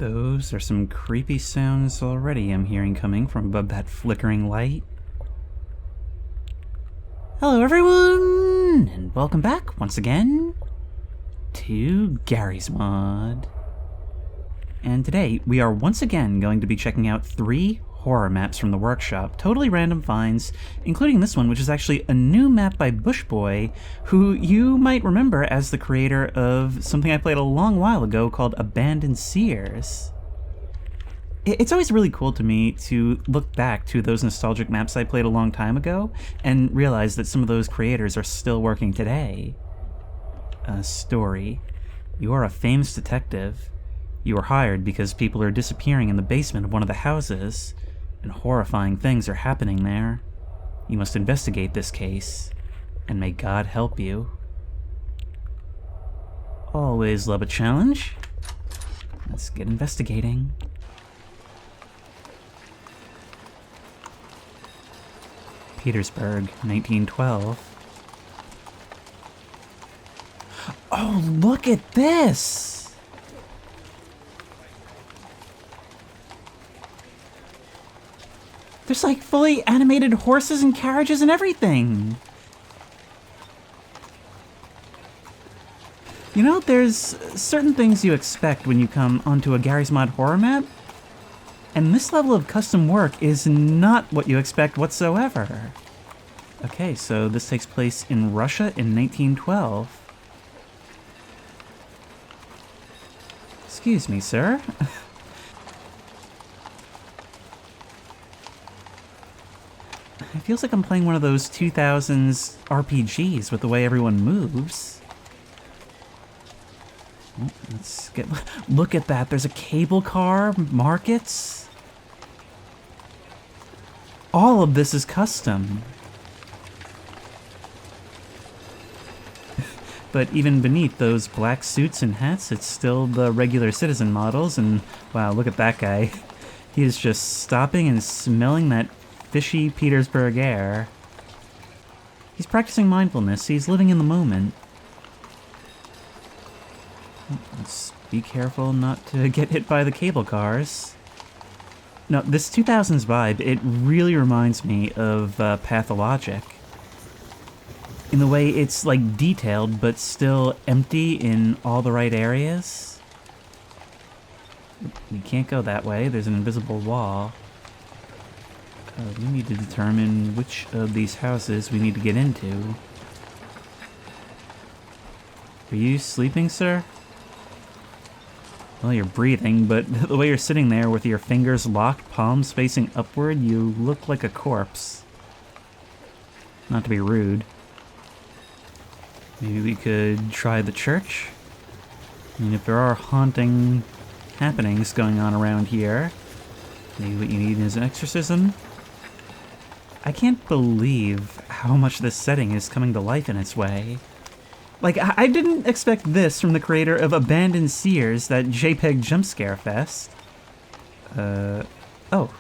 Those are some creepy sounds already I'm hearing coming from above that flickering light. Hello everyone, and welcome back once again to Gary's Mod. And today we are once again going to be checking out 3 horror maps from the workshop, totally random finds, including this one, which is actually a new map by Bushboy, who you might remember as the creator of something I played a long while ago called Abandoned Sears. It's always really cool to me to look back to those nostalgic maps I played a long time ago and realize that some of those creators are still working today. Story. You are a famous detective. You are hired because people are disappearing in the basement of one of the houses, and horrifying things are happening there. You must investigate this case, and may God help you. Always love a challenge. Let's get investigating. Petersburg, 1912. Oh, look at this! There's like fully animated horses and carriages and everything. You know, there's certain things you expect when you come onto a Gary's Mod horror map, and this level of custom work is not what you expect whatsoever. Okay, so this takes place in Russia in 1912. Excuse me, sir. It feels like I'm playing one of those 2000s RPGs with the way everyone moves. Oh, let's get... Look at that, there's a cable car, markets. All of this is custom. But even beneath those black suits and hats, it's still the regular citizen models, and wow, look at that guy. He is just stopping and smelling that fishy Petersburg air. He's practicing mindfulness. He's living in the moment. Let's be careful not to get hit by the cable cars. No, this 2000s vibe, it really reminds me of Pathologic. In the way it's like detailed, but still empty in all the right areas. We can't go that way. There's an invisible wall. We need to determine which of these houses we need to get into. Are you sleeping, sir? Well, you're breathing, but the way you're sitting there with your fingers locked, palms facing upward, you look like a corpse. Not to be rude. Maybe we could try the church? I mean, if there are haunting happenings going on around here, maybe what you need is an exorcism? I can't believe how much this setting is coming to life in its way. Like, I didn't expect this from the creator of Abandoned Sears, that JPEG jumpscare fest. Oh.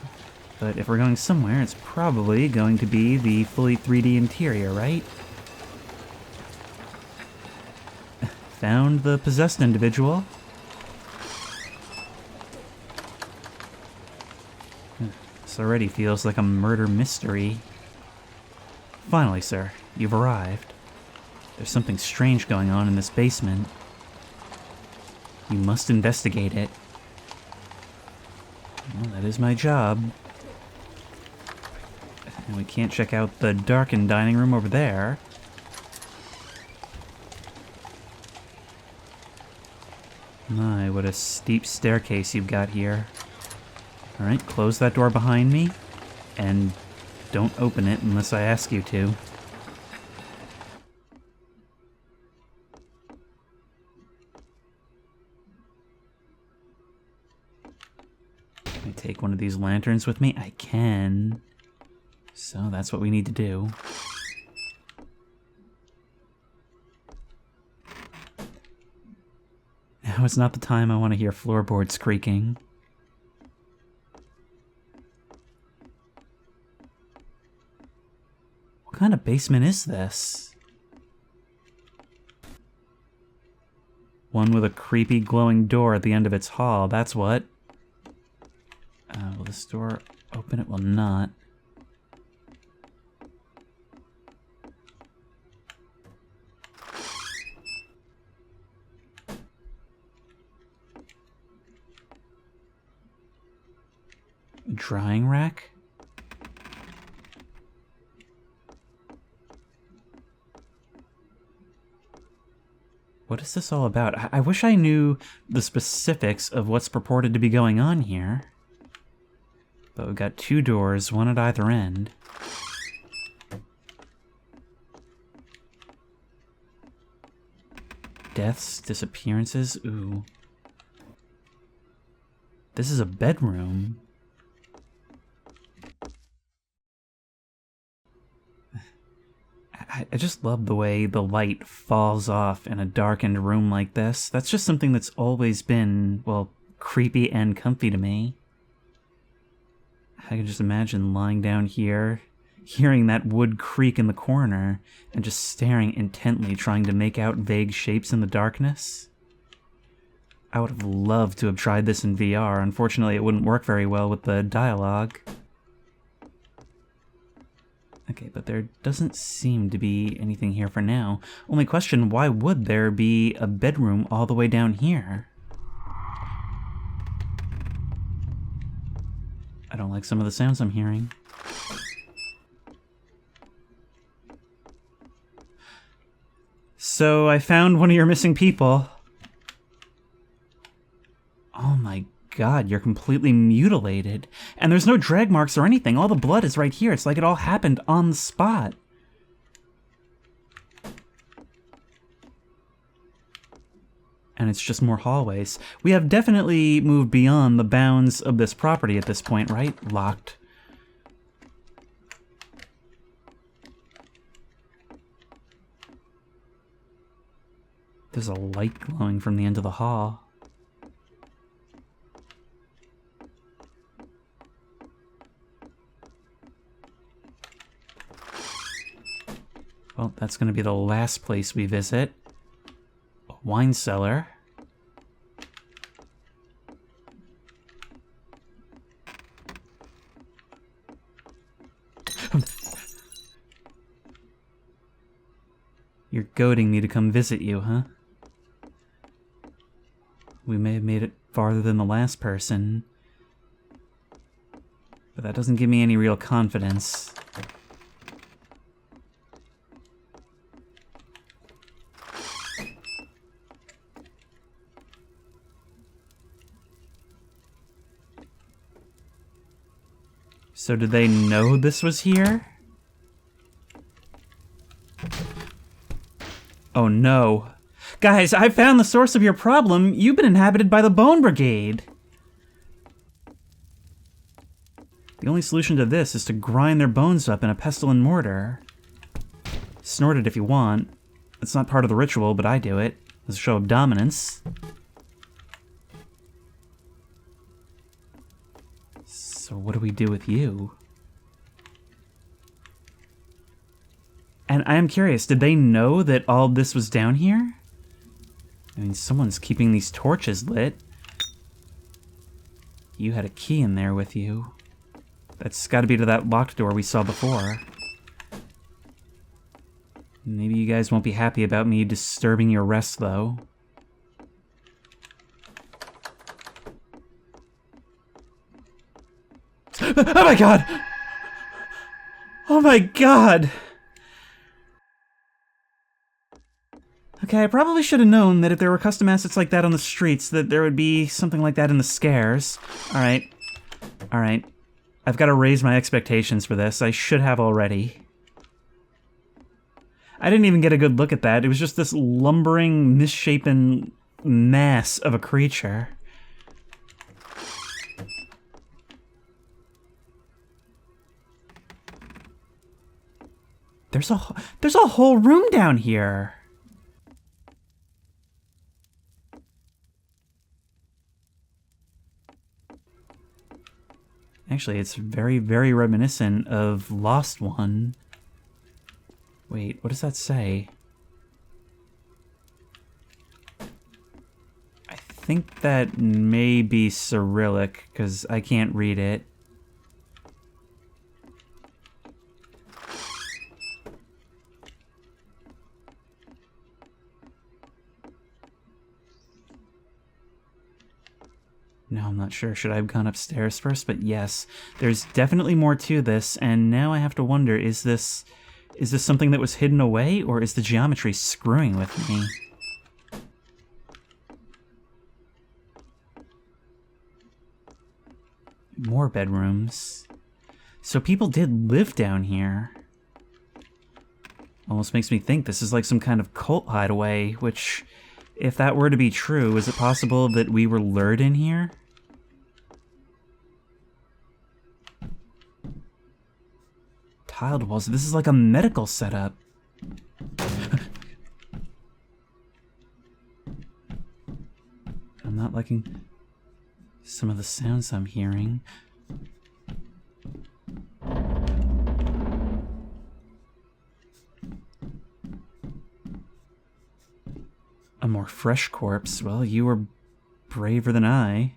But if we're going somewhere, it's probably going to be the fully 3D interior, right? Found the possessed individual. This already feels like a murder mystery. Finally, sir, you've arrived. There's something strange going on in this basement. You must investigate it. Well, that is my job. And we can't check out the darkened dining room over there. My, what a steep staircase you've got here. Alright, close that door behind me, and don't open it unless I ask you to. Can I take one of these lanterns with me? I can. So that's what we need to do. Now is not the time I want to hear floorboards creaking. What kind of basement is this? One with a creepy glowing door at the end of its hall, that's what. Will this door open? It will not. Drying rack? What is this all about? I wish I knew the specifics of what's purported to be going on here. But we've got two doors, one at either end. Deaths, disappearances, ooh. This is a bedroom. I just love the way the light falls off in a darkened room like this. That's just something that's always been, well, creepy and comfy to me. I can just imagine lying down here, hearing that wood creak in the corner, and just staring intently, trying to make out vague shapes in the darkness. I would have loved to have tried this in VR. Unfortunately, it wouldn't work very well with the dialogue. Okay, but there doesn't seem to be anything here for now. Only question, why would there be a bedroom all the way down here? I don't like some of the sounds I'm hearing. So I found one of your missing people. Oh my god, you're completely mutilated. And there's no drag marks or anything. All the blood is right here. It's like it all happened on the spot. And it's just more hallways. We have definitely moved beyond the bounds of this property at this point, right? Locked. There's a light glowing from the end of the hall. Well, that's going to be the last place we visit. A wine cellar. You're goading me to come visit you, huh? We may have made it farther than the last person, but that doesn't give me any real confidence. So did they know this was here? Oh no. Guys, I found the source of your problem. You've been inhabited by the Bone Brigade. The only solution to this is to grind their bones up in a pestle and mortar. Snort it if you want. It's not part of the ritual, but I do it as a show of dominance. So what do we do with you? And I am curious, did they know that all this was down here? I mean, someone's keeping these torches lit. You had a key in there with you. That's gotta be to that locked door we saw before. Maybe you guys won't be happy about me disturbing your rest, though. Oh my god! Oh my god! Okay, I probably should have known that if there were custom assets like that on the streets, that there would be something like that in the scares. Alright. Alright. I've got to raise my expectations for this. I should have already. I didn't even get a good look at that. It was just this lumbering, misshapen mass of a creature. There's a whole room down here. Actually, it's very, very reminiscent of Lost One. Wait, what does that say? think that may be Cyrillic, because I can't read it. No, I'm not sure. Should I have gone upstairs first? But yes, there's definitely more to this, and now I have to wonder, is this something that was hidden away, or is the geometry screwing with me? More bedrooms. So people did live down here. Almost makes me think this is like some kind of cult hideaway, which, if that were to be true, is it possible that we were lured in here? Tiled walls. This is like a medical setup. I'm not liking some of the sounds I'm hearing. A more fresh corpse. Well, you were braver than I.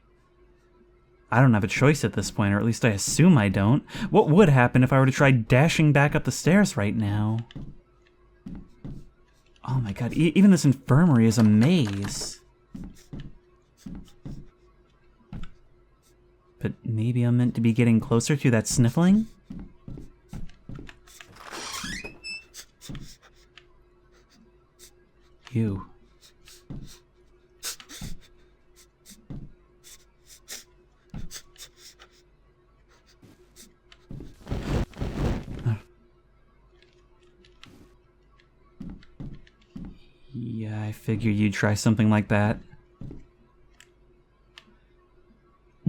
I don't have a choice at this point, or at least I assume I don't. What would happen if I were to try dashing back up the stairs right now? Oh my god, even this infirmary is a maze. But maybe I'm meant to be getting closer to that sniffling? You. Yeah, I figured you'd try something like that.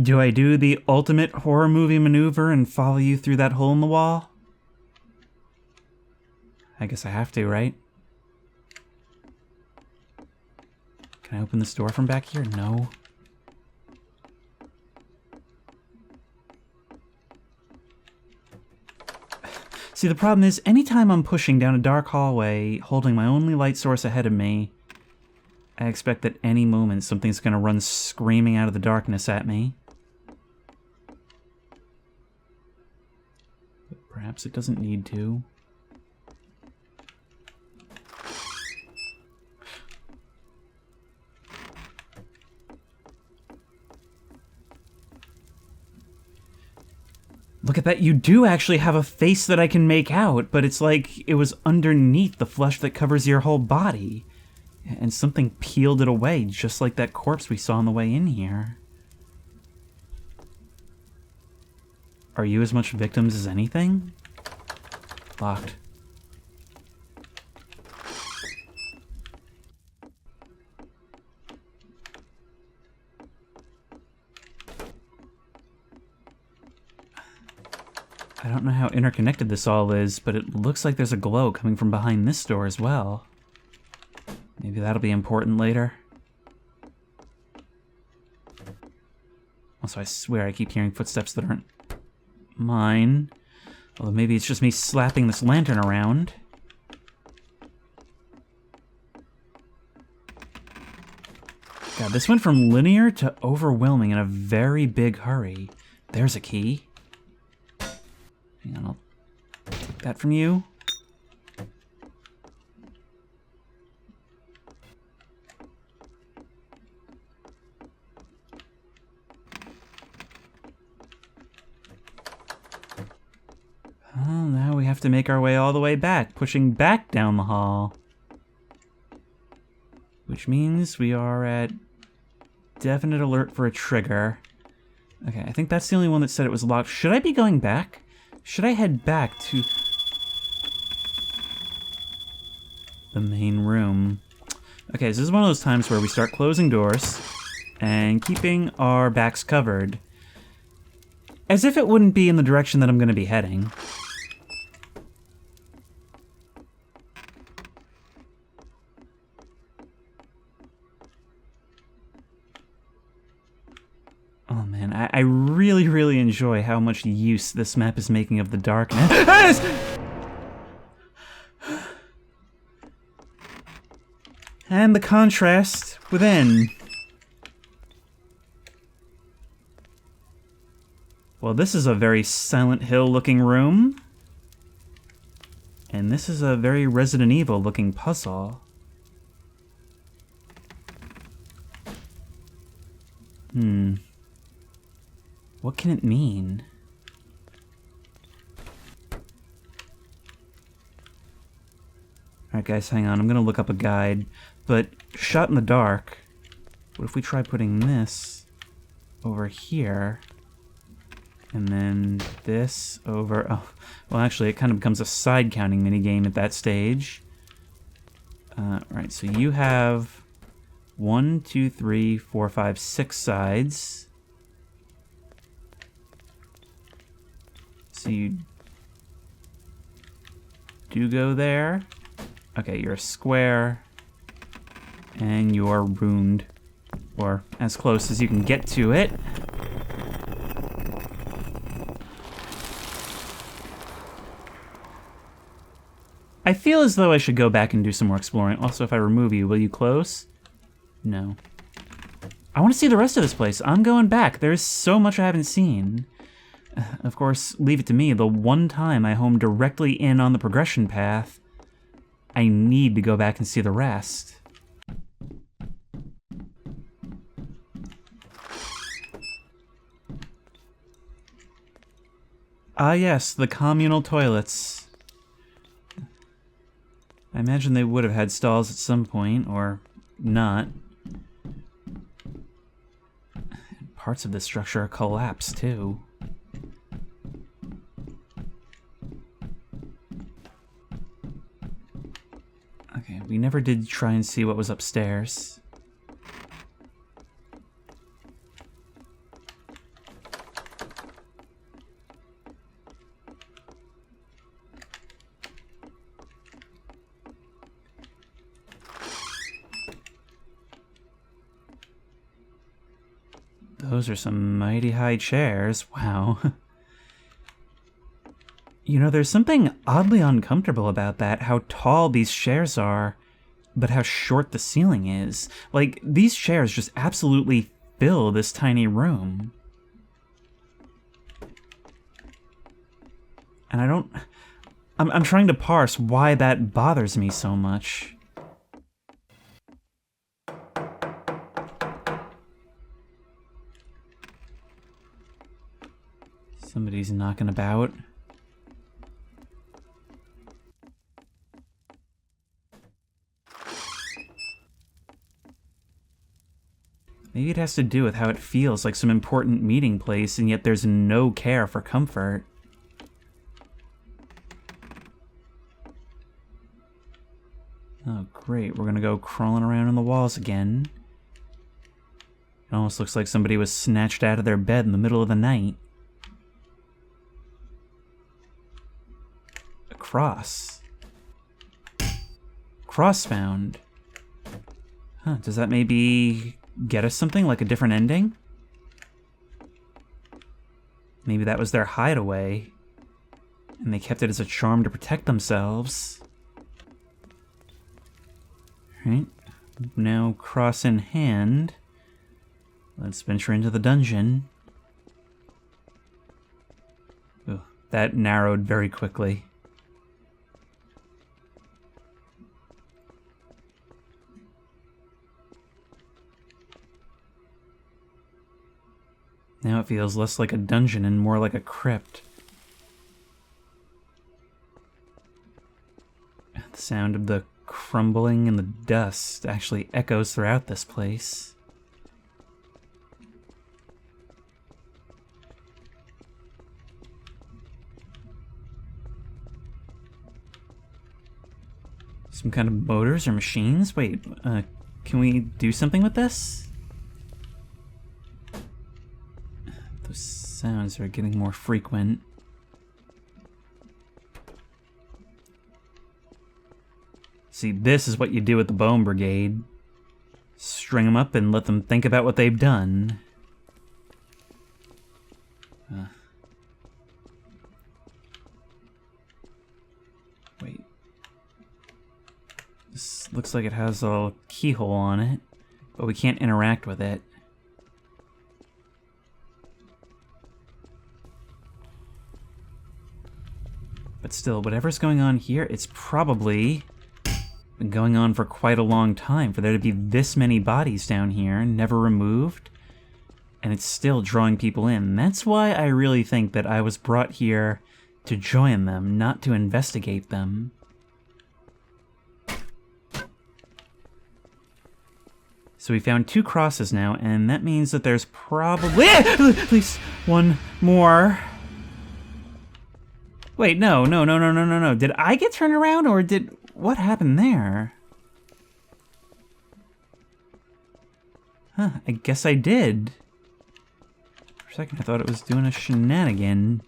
Do I do the ultimate horror movie maneuver and follow you through that hole in the wall? I guess I have to, right? Can I open this door from back here? No. See, the problem is, anytime I'm pushing down a dark hallway, holding my only light source ahead of me, I expect that any moment something's gonna run screaming out of the darkness at me. But perhaps it doesn't need to. Look at that, you do actually have a face that I can make out, but it's like it was underneath the flesh that covers your whole body. And something peeled it away, just like that corpse we saw on the way in here. Are you as much victims as anything? Locked. I don't know how interconnected this all is, but it looks like there's a glow coming from behind this door as well. Maybe that'll be important later. Also, I swear I keep hearing footsteps that aren't mine. Although maybe it's just me slapping this lantern around. God, this went from linear to overwhelming in a very big hurry. There's a key. Hang on, I'll take that from you. Oh, now we have to make our way all the way back, pushing back down the hall. Which means we are at definite alert for a trigger. Okay, I think that's the only one that said it was locked. Should I be going back? Should I head back to the main room? Okay, so this is one of those times where we start closing doors and keeping our backs covered. As if it wouldn't be in the direction that I'm going to be heading. Oh man, I really, really enjoy how much use this map is making of the darkness. And the contrast within. Well, this is a very Silent Hill looking room. And this is a very Resident Evil looking puzzle. What can it mean? Alright guys, hang on. I'm gonna look up a guide. But, shot in the dark. What if we try putting this over here? And then this over... Oh, well actually it kind of becomes a side counting minigame at that stage. Right, so you have 1, 2, 3, 4, 5, 6 sides. So you do go there. Okay, you're a square. And you're ruined. Or as close as you can get to it. I feel as though I should go back and do some more exploring. Also, if I remove you, will you close? No. I want to see the rest of this place. I'm going back. There's so much I haven't seen. Of course, leave it to me. The one time I home directly in on the progression path, I need to go back and see the rest. Ah yes, the communal toilets. I imagine they would have had stalls at some point, or not. Parts of this structure are collapsed, too. Okay, we never did try and see what was upstairs. Those are some mighty high chairs. Wow. You know, there's something oddly uncomfortable about that, how tall these chairs are, but how short the ceiling is. Like, these chairs just absolutely fill this tiny room. And I don't... I'm trying to parse why that bothers me so much. Somebody's knocking about. Maybe it has to do with how it feels like some important meeting place, and yet there's no care for comfort. Oh, great. We're gonna go crawling around on the walls again. It almost looks like somebody was snatched out of their bed in the middle of the night. A cross. Cross found. Huh, does that maybe get us something, like a different ending? Maybe that was their hideaway, and they kept it as a charm to protect themselves. Right, now cross in hand. Let's venture into the dungeon. Ooh, that narrowed very quickly. Now it feels less like a dungeon and more like a crypt. The sound of the crumbling and the dust actually echoes throughout this place. Some kind of motors or machines? Wait, can we do something with this? Those sounds are getting more frequent. See, this is what you do with the Bone Brigade. String them up and let them think about what they've done. Wait. This looks like it has a keyhole on it, but we can't interact with it. But still, whatever's going on here, it's probably been going on for quite a long time for there to be this many bodies down here, never removed, and it's still drawing people in. That's why I really think that I was brought here to join them, not to investigate them. So we found 2 crosses now, and that means that there's probably at least one more. Wait, no. Did I get turned around, or what happened there? Huh, I guess I did. For a second, I thought it was doing a shenanigan.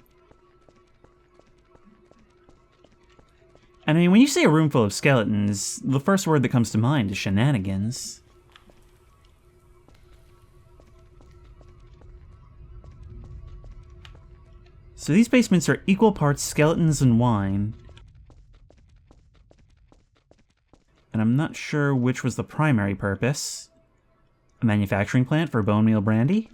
And I mean, when you say a room full of skeletons, the first word that comes to mind is shenanigans. So these basements are equal parts skeletons and wine. And I'm not sure which was the primary purpose. A manufacturing plant for bone meal brandy?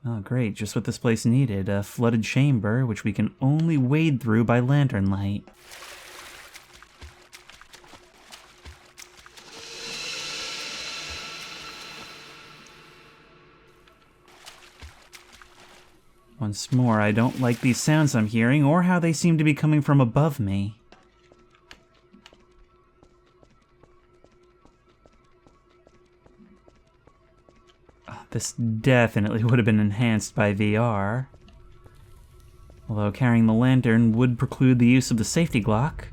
Oh great, just what this place needed. A flooded chamber, which we can only wade through by lantern light. Once more, I don't like these sounds I'm hearing, or how they seem to be coming from above me. This definitely would have been enhanced by VR. Although carrying the lantern would preclude the use of the safety Glock.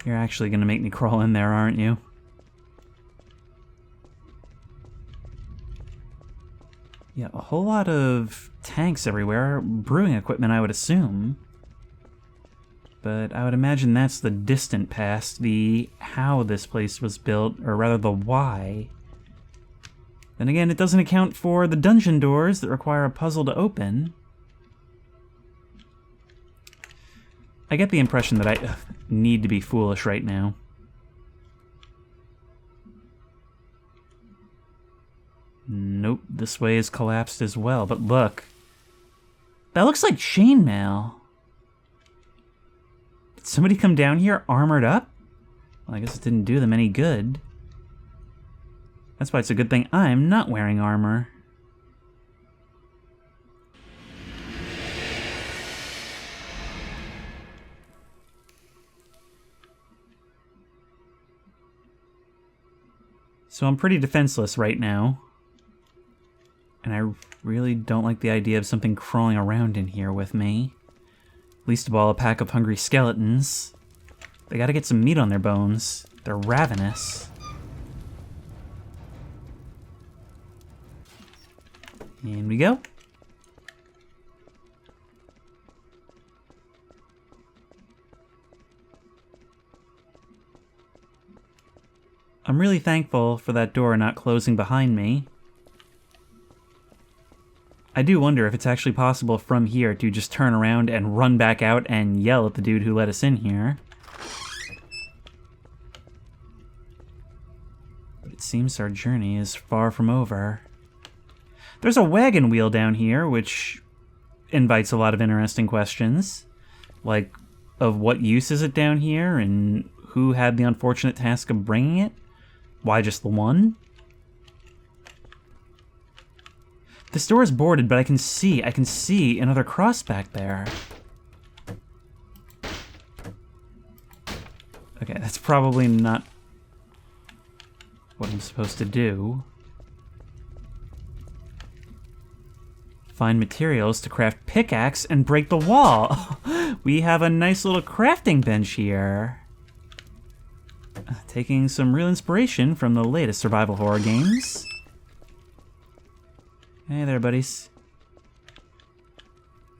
You're actually gonna make me crawl in there, aren't you? Yeah, a whole lot of tanks everywhere. Brewing equipment, I would assume. But I would imagine that's the distant past, the how this place was built, or rather the why. Then again, it doesn't account for the dungeon doors that require a puzzle to open. I get the impression that I need to be foolish right now. Nope, this way is collapsed as well, but look. That looks like chainmail. Did somebody come down here armored up? Well, I guess it didn't do them any good. That's why it's a good thing I'm not wearing armor. So I'm pretty defenseless right now. And I really don't like the idea of something crawling around in here with me. Least of all, a pack of hungry skeletons. They gotta get some meat on their bones. They're ravenous. In we go. I'm really thankful for that door not closing behind me. I do wonder if it's actually possible from here to just turn around and run back out and yell at the dude who let us in here. But it seems our journey is far from over. There's a wagon wheel down here, which invites a lot of interesting questions. Like, of what use is it down here, and who had the unfortunate task of bringing it? Why just the one? This door is boarded, but I can see another cross back there. Okay, that's probably not what I'm supposed to do. Find materials to craft pickaxe and break the wall. We have a nice little crafting bench here. Taking some real inspiration from the latest survival horror games. Hey there, buddies.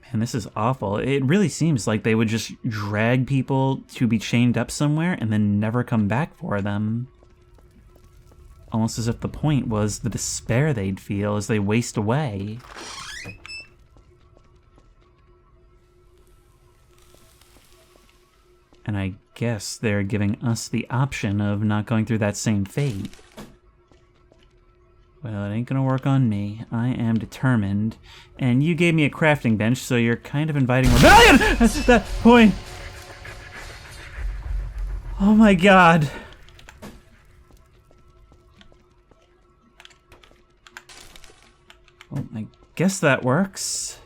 Man, this is awful. It really seems like they would just drag people to be chained up somewhere and then never come back for them. Almost as if the point was the despair they'd feel as they waste away. And I guess they're giving us the option of not going through that same fate. Well, it ain't gonna work on me. I am determined. And you gave me a crafting bench, so you're kind of inviting rebellion at that point. Oh my god. Well, I guess that works.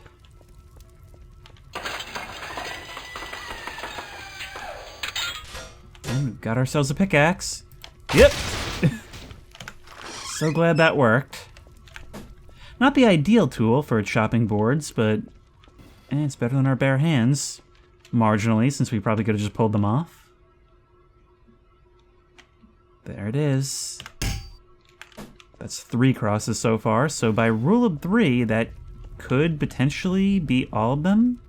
And we've got ourselves a pickaxe. Yep. So glad that worked. Not the ideal tool for chopping boards, but it's better than our bare hands. Marginally, since we probably could have just pulled them off. There it is. That's 3 crosses so far, so by rule of 3, that could potentially be all of them.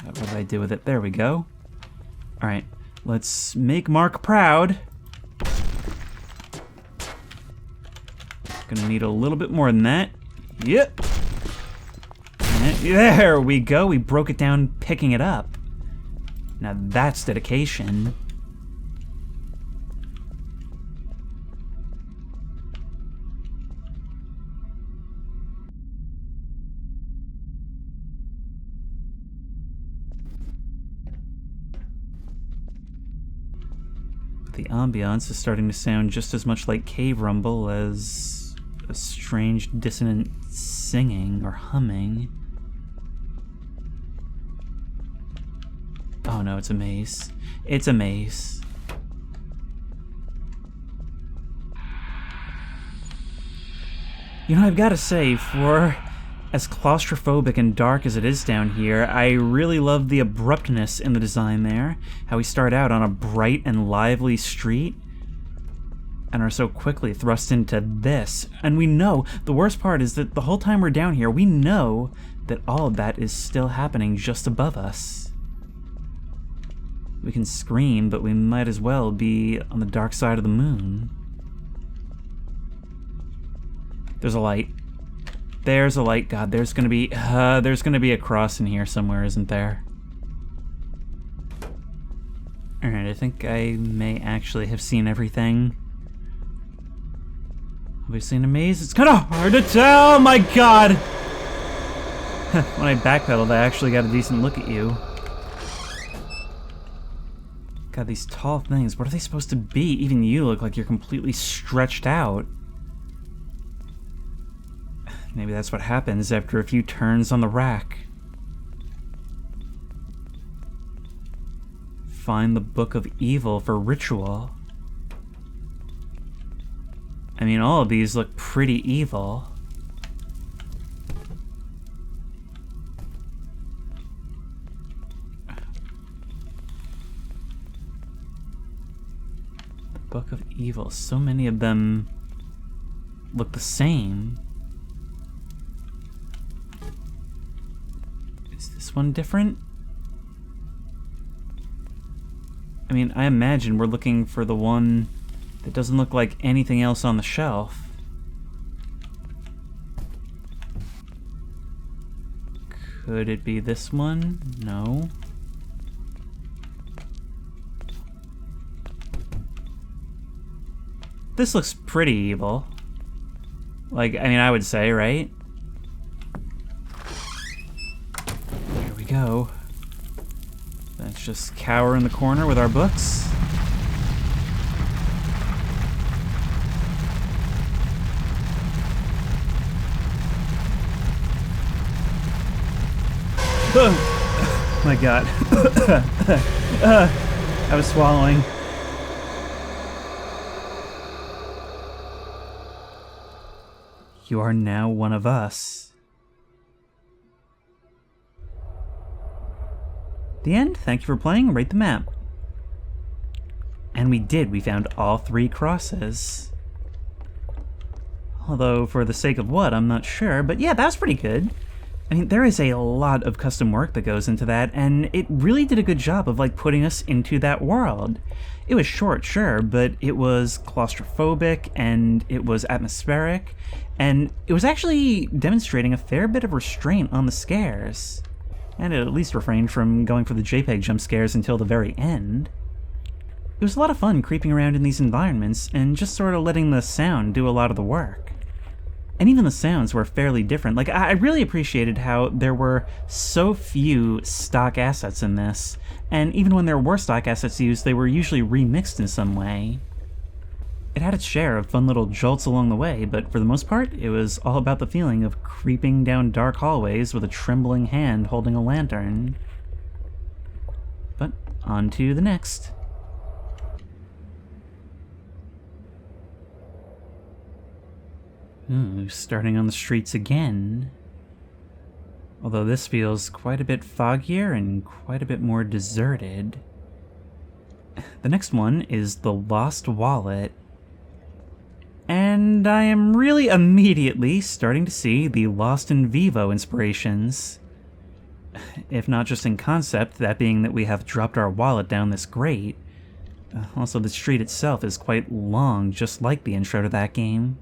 What did I do with it? There we go. Alright, let's make Mark proud. Gonna need a little bit more than that. Yep. And there we go. We broke it down picking it up. Now that's dedication. The ambiance is starting to sound just as much like cave rumble as a strange dissonant singing or humming. Oh no, it's a maze. It's a maze. You know, I've got to say, for as claustrophobic and dark as it is down here, I really love the abruptness in the design there. How we start out on a bright and lively street and are so quickly thrust into this. And we know, the worst part is that the whole time we're down here, we know that all of that is still happening just above us. We can scream, but we might as well be on the dark side of the moon. There's a light. There's a light. God, there's gonna be a cross in here somewhere, isn't there? Alright, I think I may actually have seen everything. Have we seen a maze? It's kind of hard to tell! My god! When I backpedaled, I actually got a decent look at you. God, these tall things, what are they supposed to be? Even you look like you're completely stretched out. Maybe that's what happens after a few turns on the rack. Find the Book of Evil for ritual. I mean, all of these look pretty evil. The Book of Evil. So many of them look the same. Is this one different? I mean, I imagine we're looking for the one that doesn't look like anything else on the shelf. Could it be this one? No. This looks pretty evil. Like, I mean, I would say, right? There we go. Let's just cower in the corner with our books. Oh my god. I was swallowing. You are now one of us. The end. Thank you for playing. Rate the map. And we did. We found all 3 crosses. Although, for the sake of what, I'm not sure. But yeah, that was pretty good. I mean, there is a lot of custom work that goes into that, and it really did a good job of, like, putting us into that world. It was short, sure, but it was claustrophobic, and it was atmospheric, and it was actually demonstrating a fair bit of restraint on the scares. and it at least refrained from going for the JPEG jump scares until the very end. It was a lot of fun creeping around in these environments and just sort of letting the sound do a lot of the work. And even the sounds were fairly different. Like, I really appreciated how there were so few stock assets in this, and even when there were stock assets used, they were usually remixed in some way. It had its share of fun little jolts along the way, but for the most part, it was all about the feeling of creeping down dark hallways with a trembling hand holding a lantern. But on to the next. Ooh, starting on the streets again. Although this feels quite a bit foggier and quite a bit more deserted. The next one is the Lost Wallet. And I am really immediately starting to see the Lost in Vivo inspirations. If not just in concept, that being that we have dropped our wallet down this grate. Also, the street itself is quite long, just like the intro to that game.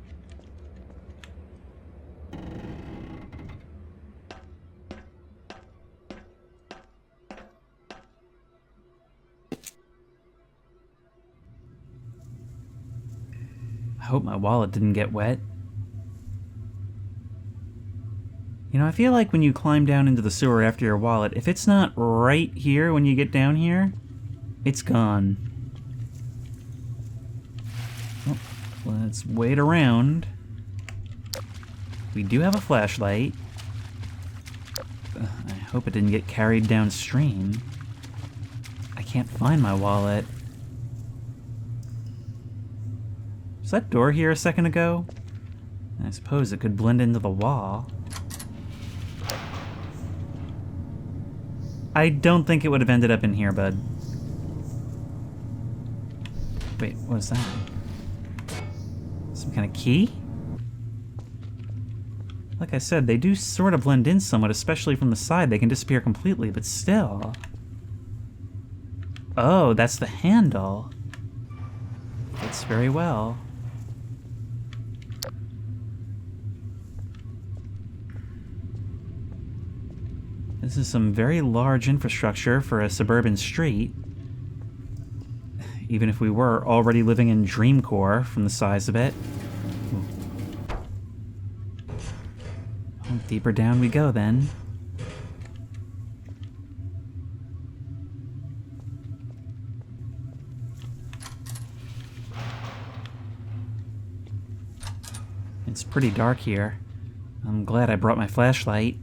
I hope my wallet didn't get wet. You know, I feel like when you climb down into the sewer after your wallet, if it's not right here when you get down here, it's gone. Oh, let's wait around. We do have a flashlight. I hope it didn't get carried downstream. I can't find my wallet. Was that door here a second ago? I suppose it could blend into the wall. I don't think it would have ended up in here, bud. Wait, what is that? Some kind of key? Like I said, they do sort of blend in somewhat, especially from the side. They can disappear completely, but still. Oh, that's the handle. Fits very well. This is some very large infrastructure for a suburban street. Even if we were already living in Dreamcore from the size of it. Well, deeper down we go then. It's pretty dark here. I'm glad I brought my flashlight.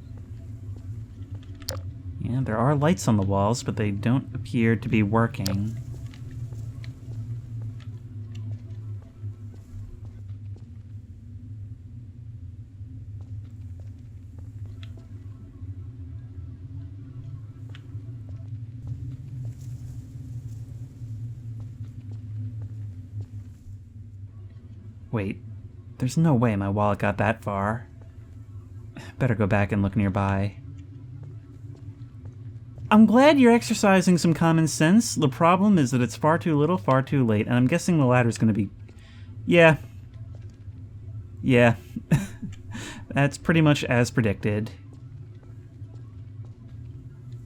Yeah, there are lights on the walls, but they don't appear to be working. Wait, there's no way my wallet got that far. Better go back and look nearby. I'm glad you're exercising some common sense. The problem is that it's far too little, far too late, and I'm guessing the ladder's gonna be... Yeah. That's pretty much as predicted.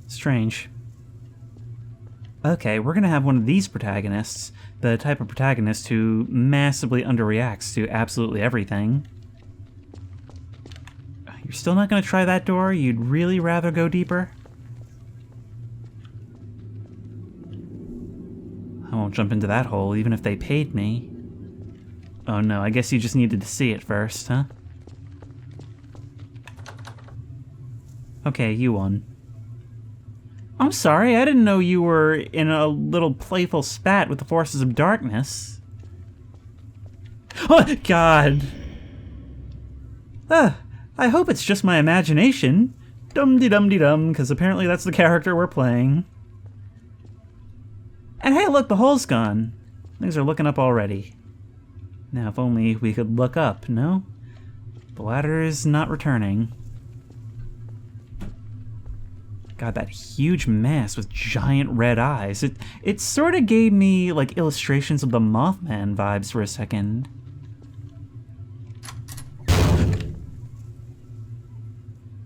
Strange. Okay, we're gonna have one of these protagonists, the type of protagonist who massively underreacts to absolutely everything. You're still not gonna try that door? You'd really rather go deeper? I won't jump into that hole, even if they paid me. Oh no, I guess you just needed to see it first, huh? Okay, you won. I'm sorry, I didn't know you were in a little playful spat with the forces of darkness. Oh, God! I hope it's just my imagination. Dum-de-dum-de-dum, because apparently that's the character we're playing. And hey, look, the hole's gone. Things are looking up already. Now, if only we could look up, no? The ladder is not returning. God, that huge mass with giant red eyes. It sort of gave me, like, illustrations of the Mothman vibes for a second.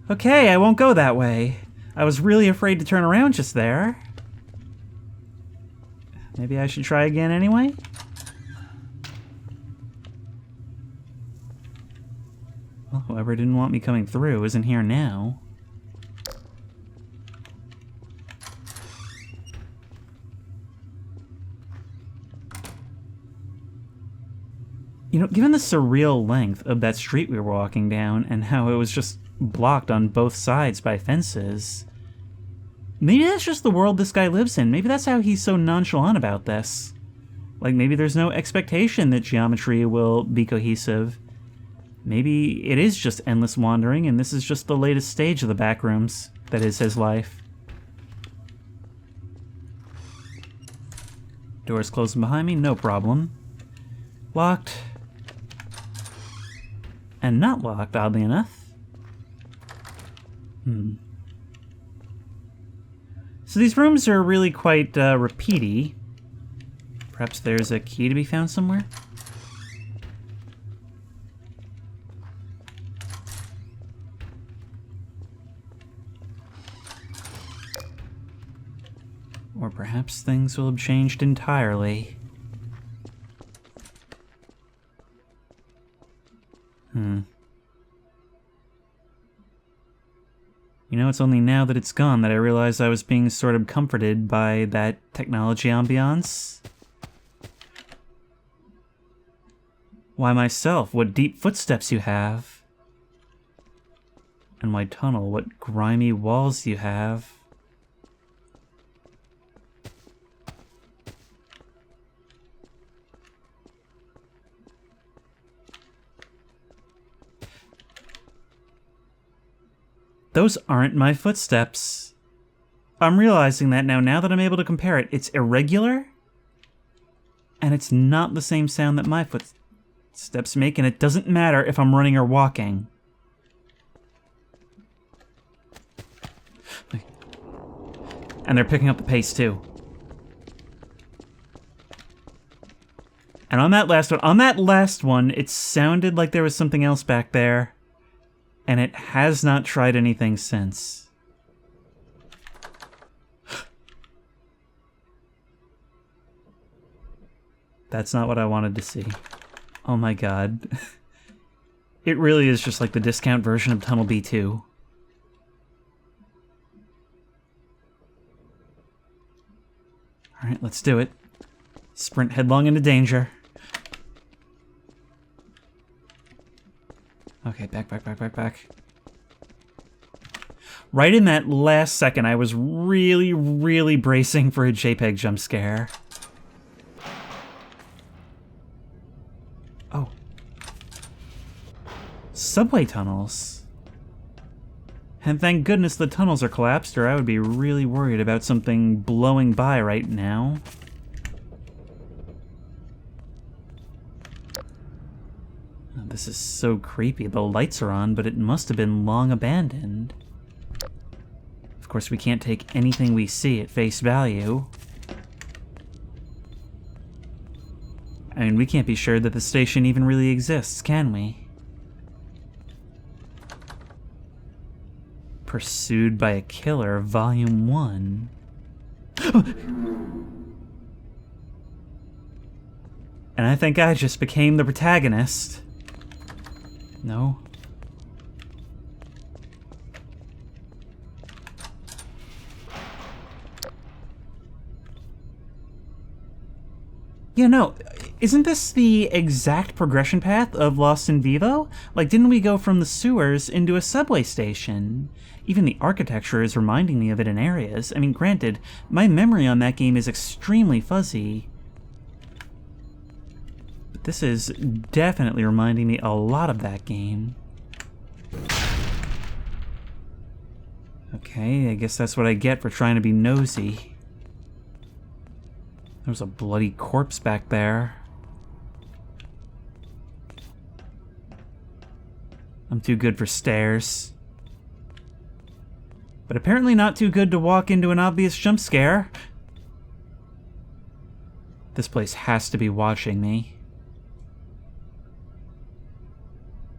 Okay, I won't go that way. I was really afraid to turn around just there. Maybe I should try again anyway? Well, whoever didn't want me coming through isn't here now. You know, given the surreal length of that street we were walking down and how it was just blocked on both sides by fences, maybe that's just the world this guy lives in. Maybe that's how he's so nonchalant about this. Like, maybe there's no expectation that geometry will be cohesive. Maybe it is just endless wandering, and this is just the latest stage of the backrooms that is his life. Doors closing behind me, no problem. Locked. And not locked, oddly enough. So these rooms are really quite repeaty. Perhaps there's a key to be found somewhere? Or perhaps things will have changed entirely. You know, it's only now that it's gone that I realized I was being sort of comforted by that technology ambiance. Why myself, what deep footsteps you have. And my tunnel, what grimy walls you have. Those aren't my footsteps. I'm realizing that now that I'm able to compare it. It's irregular, and it's not the same sound that my footsteps make, and it doesn't matter if I'm running or walking. And they're picking up the pace, too. And on that last one, it sounded like there was something else back there. And it has not tried anything since. That's not what I wanted to see. Oh my god. It really is just like the discount version of Tunnel B2. Alright, let's do it. Sprint headlong into danger. Okay, back. Right in that last second, I was really bracing for a JPEG jump scare. Oh. Subway tunnels. And thank goodness the tunnels are collapsed, or I would be really worried about something blowing by right now. This is so creepy. The lights are on, but it must have been long abandoned. Of course, we can't take anything we see at face value. I mean, we can't be sure that the station even really exists, can we? Pursued by a Killer, Volume 1. And I think I just became the protagonist. No. Yeah, no. Isn't this the exact progression path of Lost in Vivo? Like, didn't we go from the sewers into a subway station? Even the architecture is reminding me of it in areas. I mean, granted, my memory on that game is extremely fuzzy. But this is definitely reminding me a lot of that game. Okay, I guess that's what I get for trying to be nosy. There's a bloody corpse back there. I'm too good for stairs. But apparently not too good to walk into an obvious jump scare. This place has to be watching me.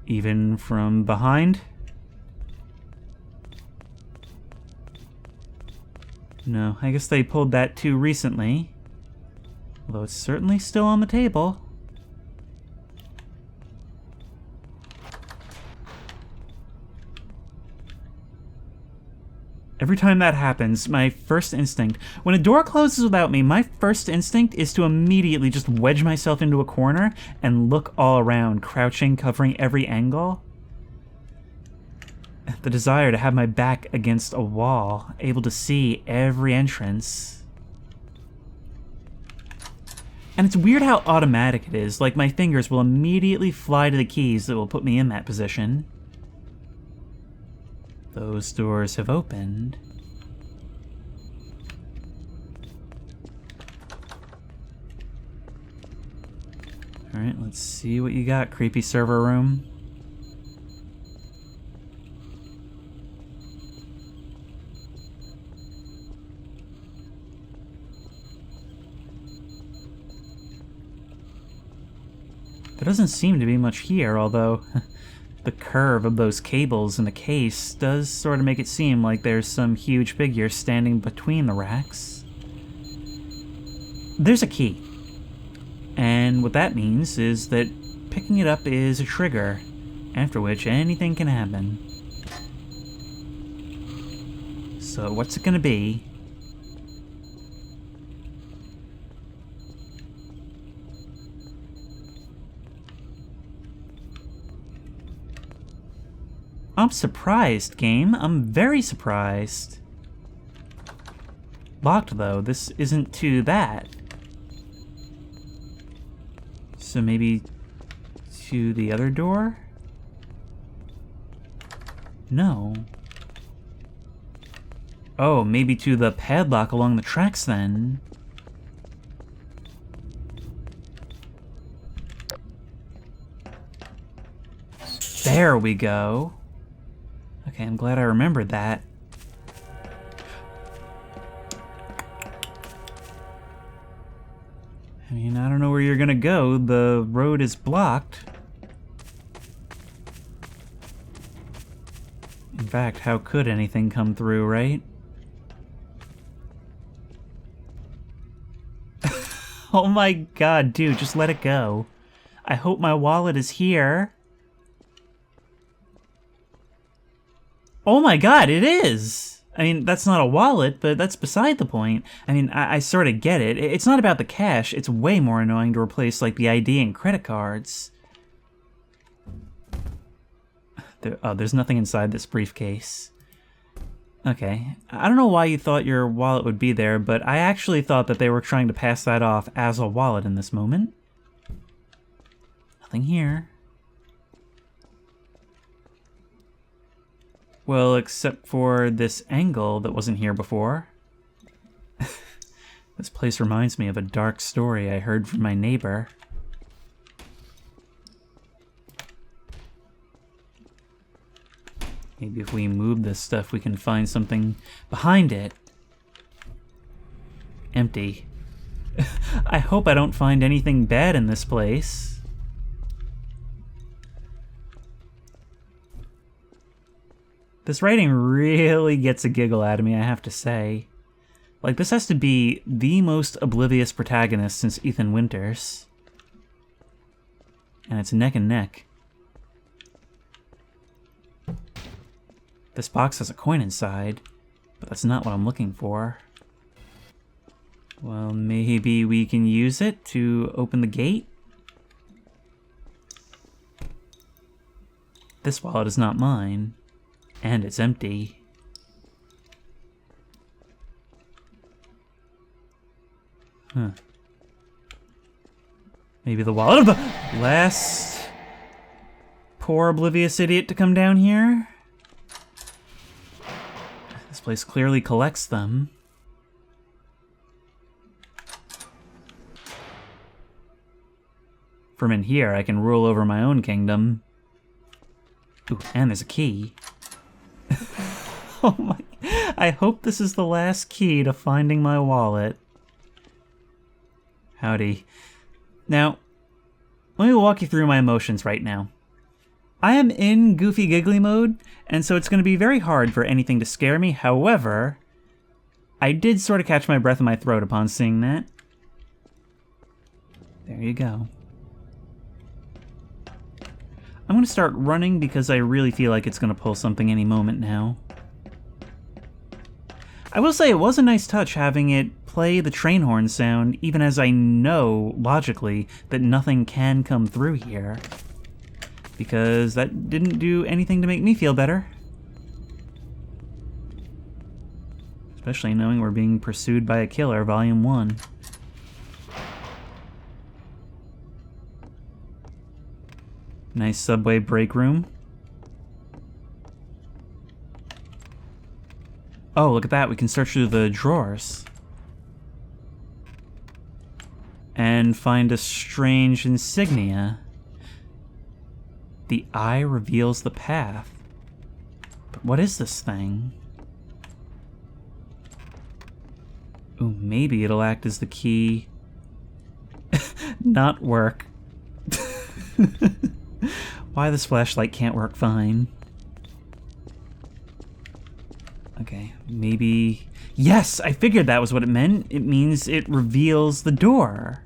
Even from behind? No, I guess they pulled that too recently. Although it's certainly still on the table. Every time that happens, my first instinct... When a door closes without me, my first instinct is to immediately just wedge myself into a corner and look all around, crouching, covering every angle. The desire to have my back against a wall, able to see every entrance. And it's weird how automatic it is, like my fingers will immediately fly to the keys that will put me in that position. Those doors have opened. Alright, let's see what you got, creepy server room. There doesn't seem to be much here, although the curve of those cables in the case does sort of make it seem like there's some huge figure standing between the racks. There's a key. And what that means is that picking it up is a trigger, after which anything can happen. So what's it gonna be? I'm surprised, game. I'm very surprised. Locked, though. This isn't to that. So maybe to the other door? No. Oh, maybe to the padlock along the tracks, then. There we go. Okay, I'm glad I remembered that. I mean, I don't know where you're gonna go. The road is blocked. In fact, how could anything come through, right? Oh my god, dude, just let it go. I hope my wallet is here. Oh my god, it is! I mean, that's not a wallet, but that's beside the point. I mean, I sort of get it. It's not about the cash. It's way more annoying to replace, like, the ID and credit cards. There's nothing inside this briefcase. Okay. I don't know why you thought your wallet would be there, but I actually thought that they were trying to pass that off as a wallet in this moment. Nothing here. Well, except for this angle that wasn't here before. This place reminds me of a dark story I heard from my neighbor. Maybe if we move this stuff, we can find something behind it. Empty. I hope I don't find anything bad in this place. This writing really gets a giggle out of me, I have to say. Like, this has to be the most oblivious protagonist since Ethan Winters. And it's neck and neck. This box has a coin inside, but that's not what I'm looking for. Well, maybe we can use it to open the gate? This wallet is not mine. And it's empty. Huh. Maybe the wallet of the last poor oblivious idiot to come down here? This place clearly collects them. From in here, I can rule over my own kingdom. Ooh, and there's a key. Oh my... I hope this is the last key to finding my wallet. Howdy. Now, let me walk you through my emotions right now. I am in goofy giggly mode, and so it's going to be very hard for anything to scare me. However, I did sort of catch my breath in my throat upon seeing that. There you go. I'm going to start running because I really feel like it's going to pull something any moment now. I will say it was a nice touch having it play the train horn sound, even as I know, logically, that nothing can come through here. Because that didn't do anything to make me feel better. Especially knowing we're being pursued by a killer, Volume 1. Nice subway break room. Oh, look at that. We can search through the drawers. And find a strange insignia. The eye reveals the path. But what is this thing? Ooh, maybe it'll act as the key. Not work. Why this flashlight can't work fine. Okay, maybe... Yes! I figured that was what it meant. It means it reveals the door.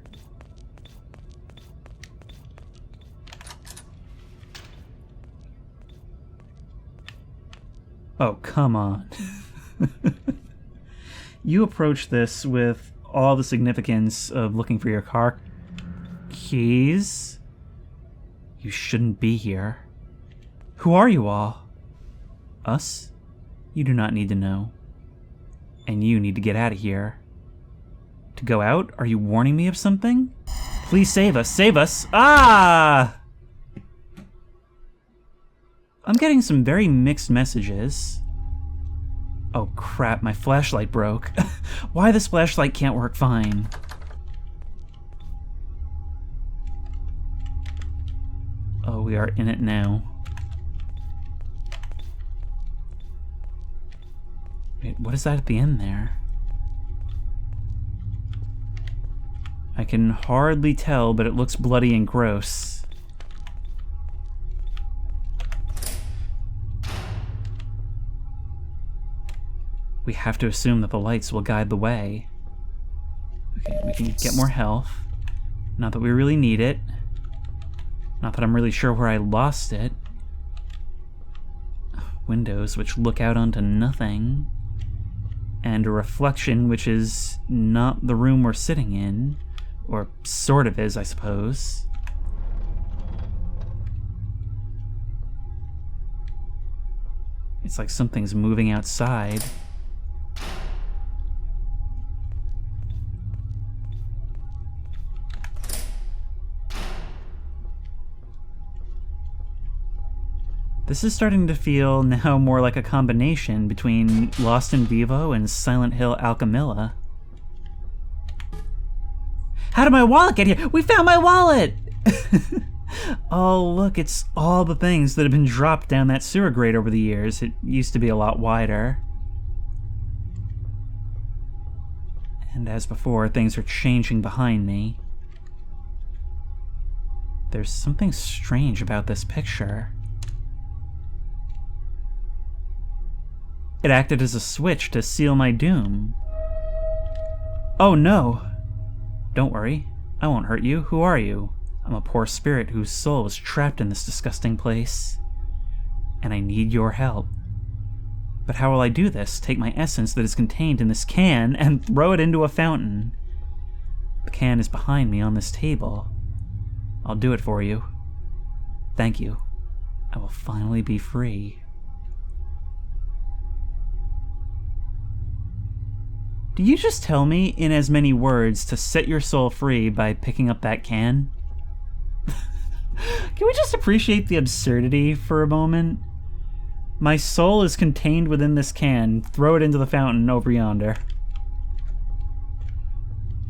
Oh, come on. You approach this with all the significance of looking for your car keys. You shouldn't be here. Who are you all? Us? You do not need to know. And you need to get out of here. To go out? Are you warning me of something? Please save us. Save us! Ah! I'm getting some very mixed messages. Oh crap, my flashlight broke. Why this flashlight can't work fine? Oh, we are in it now. Wait, what is that at the end there? I can hardly tell, but it looks bloody and gross. We have to assume that the lights will guide the way. Okay, we can get more health. Not that we really need it. Not that I'm really sure where I lost it. Windows which look out onto nothing. And a reflection which is not the room we're sitting in. Or sort of is, I suppose. It's like something's moving outside. This is starting to feel now more like a combination between Lost in Vivo and Silent Hill Alchemilla. How did my wallet get here? We found my wallet! Oh, look, it's all the things that have been dropped down that sewer grate over the years. It used to be a lot wider. And as before, things are changing behind me. There's something strange about this picture. It acted as a switch to seal my doom. Oh no! Don't worry, I won't hurt you. Who are you? I'm a poor spirit whose soul was trapped in this disgusting place. And I need your help. But how will I do this? Take my essence that is contained in this can and throw it into a fountain. The can is behind me on this table. I'll do it for you. Thank you. I will finally be free. Do you just tell me in as many words to set your soul free by picking up that can? Can we just appreciate the absurdity for a moment? My soul is contained within this can. Throw it into the fountain over yonder.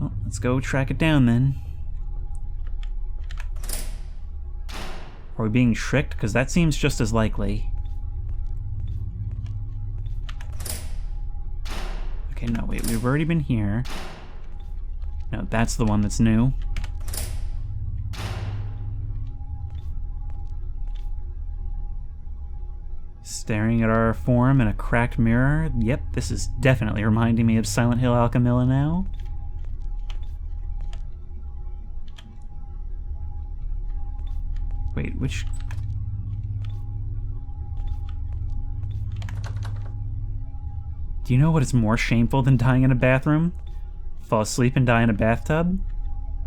Well, let's go track it down then. Are we being tricked? Because that seems just as likely. Okay, no, wait, we've already been here. No, that's the one that's new. Staring at our form in a cracked mirror. Yep, this is definitely reminding me of Silent Hill Alchemilla now. Wait, which... Do you know what is more shameful than dying in a bathroom? Fall asleep and die in a bathtub?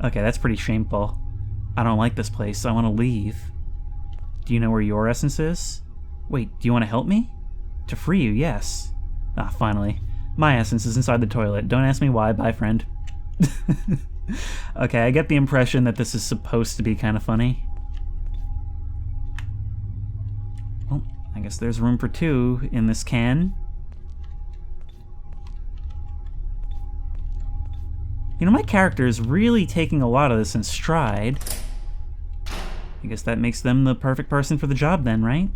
Okay, that's pretty shameful. I don't like this place. I want to leave. Do you know where your essence is? Wait, do you want to help me? To free you, yes. Ah, finally. My essence is inside the toilet. Don't ask me why. Bye, friend. Okay, I get the impression that this is supposed to be kind of funny. Well, I guess there's room for two in this can. You know, my character is really taking a lot of this in stride. I guess that makes them the perfect person for the job then, right?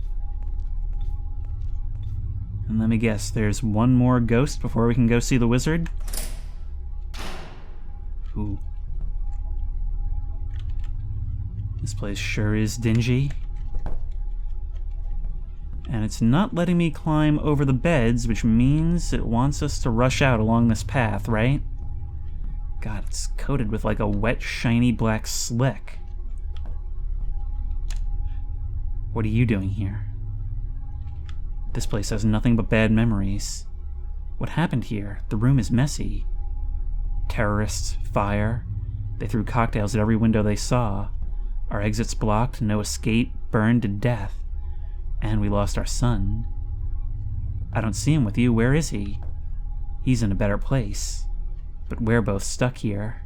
And let me guess, there's one more ghost before we can go see the wizard? Ooh. This place sure is dingy. And it's not letting me climb over the beds, which means it wants us to rush out along this path, right? God, it's coated with like a wet, shiny black slick. What are you doing here? This place has nothing but bad memories. What happened here? The room is messy. Terrorists, fire. They threw cocktails at every window they saw. Our exits blocked, no escape, burned to death. And we lost our son. I don't see him with you. Where is he? He's in a better place. But we're both stuck here.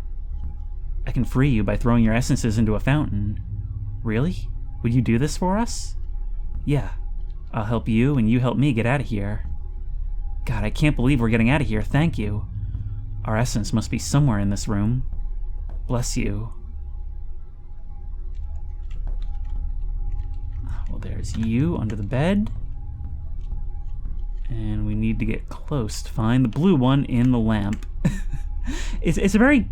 I can free you by throwing your essences into a fountain. Really? Would you do this for us? Yeah. I'll help you and you help me get out of here. God, I can't believe we're getting out of here. Thank you. Our essence must be somewhere in this room. Bless you. Well, there's you under the bed. And we need to get close to find the blue one in the lamp. It's a very...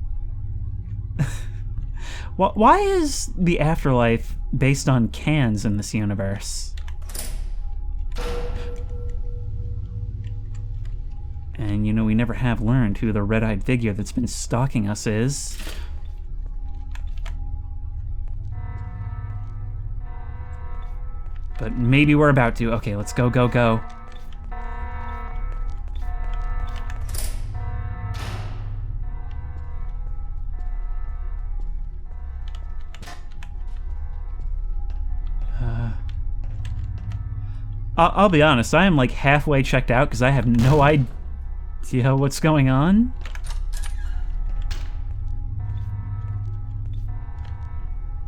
Why is the afterlife based on cans in this universe? And, you know, we never have learned who the red-eyed figure that's been stalking us is. But maybe we're about to. Okay, let's go, go, go. I'll be honest, I am like halfway checked out because I have no idea what's going on.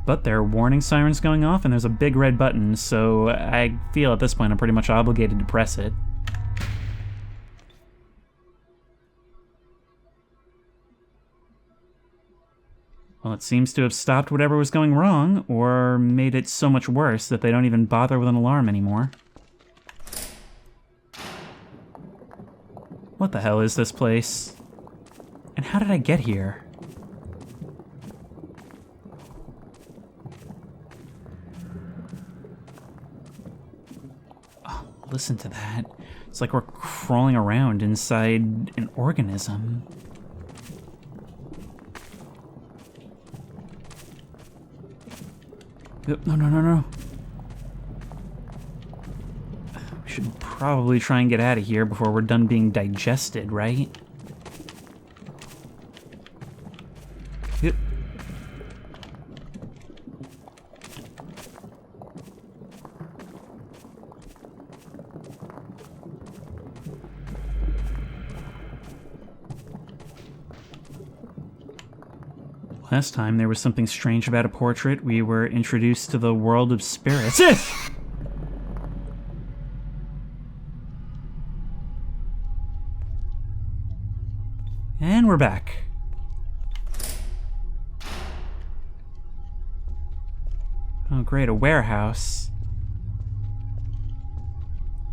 But there are warning sirens going off and there's a big red button, so I feel at this point I'm pretty much obligated to press it. Well, it seems to have stopped whatever was going wrong, or made it so much worse that they don't even bother with an alarm anymore. What the hell is this place? And how did I get here? Oh, listen to that. It's like we're crawling around inside an organism. No, no, no, no. We should probably try and get out of here before we're done being digested, right? Yep. Last time there was something strange about a portrait. We were introduced to the world of spirits. And we're back. Oh great, a warehouse.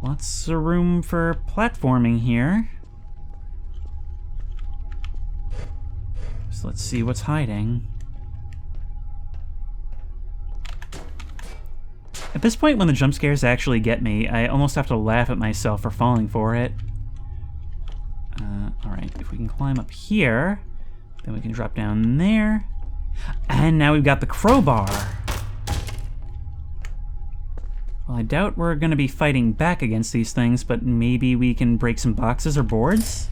Lots of room for platforming here. So let's see what's hiding. At this point, when the jump scares actually get me, I almost have to laugh at myself for falling for it. Alright, if we can climb up here, then we can drop down there. And now we've got the crowbar. Well, I doubt we're going to be fighting back against these things, but maybe we can break some boxes or boards?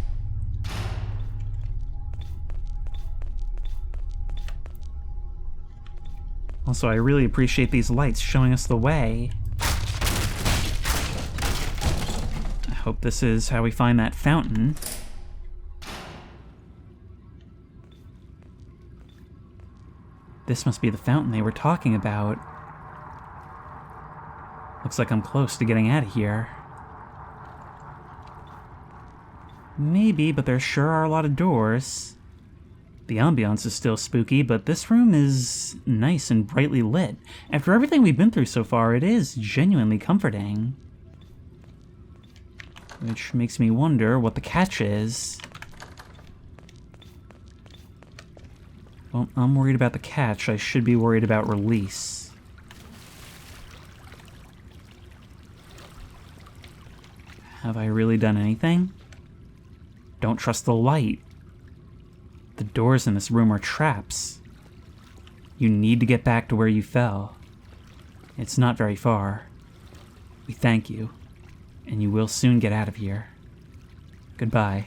Also, I really appreciate these lights showing us the way. I hope this is how we find that fountain. This must be the fountain they were talking about. Looks like I'm close to getting out of here. Maybe, but there sure are a lot of doors. The ambiance is still spooky, but this room is nice and brightly lit. After everything we've been through so far, it is genuinely comforting. Which makes me wonder what the catch is. Well, I'm worried about the catch. I should be worried about release. Have I really done anything? Don't trust the light. The doors in this room are traps. You need to get back to where you fell. It's not very far. We thank you, and you will soon get out of here. Goodbye.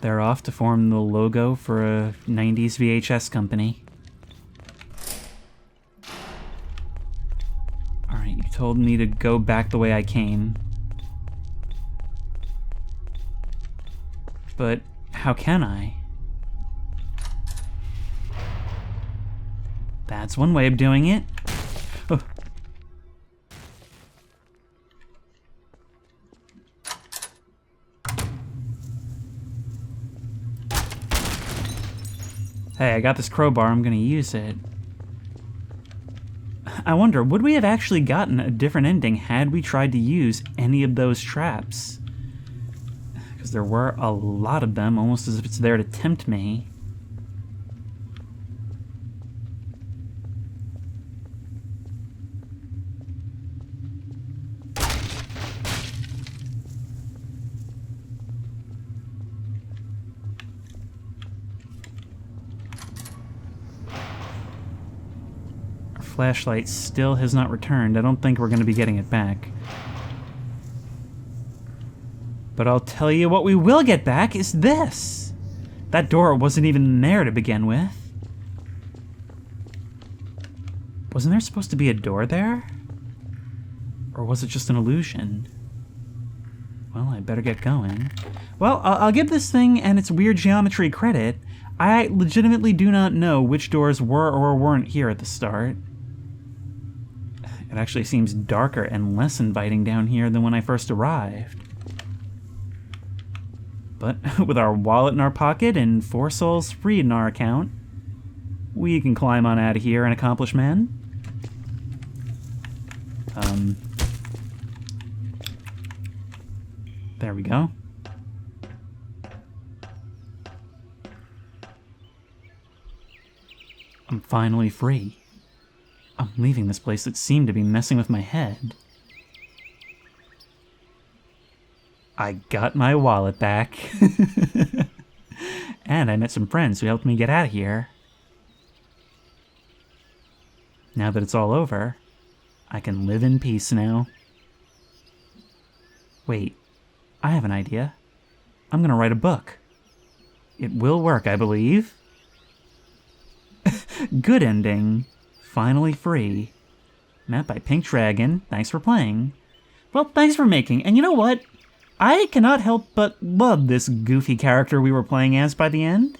They're off to form the logo for a 90s VHS company. Alright, you told me to go back the way I came. But how can I? That's one way of doing it. Oh. Hey, I got this crowbar, I'm gonna use it. I wonder, would we have actually gotten a different ending had we tried to use any of those traps? Because there were a lot of them, almost as if it's there to tempt me. Our flashlight still has not returned. I don't think we're going to be getting it back. But I'll tell you what we will get back is this. That door wasn't even there to begin with. Wasn't there supposed to be a door there? Or was it just an illusion? Well, I better get going. Well, I'll give this thing and its weird geometry credit. I legitimately do not know which doors were or weren't here at the start. It actually seems darker and less inviting down here than when I first arrived. But with our wallet in our pocket and 4 souls free in our account, we can climb on out of here and accomplish men. There we go. I'm finally free. I'm leaving this place that seemed to be messing with my head. I got my wallet back. And I met some friends who helped me get out of here. Now that it's all over, I can live in peace now. Wait, I have an idea. I'm gonna write a book. It will work, I believe. Good ending. Finally free. Map by Pink Dragon. Thanks for playing. Well, thanks for making. And you know what? I cannot help but love this goofy character we were playing as by the end.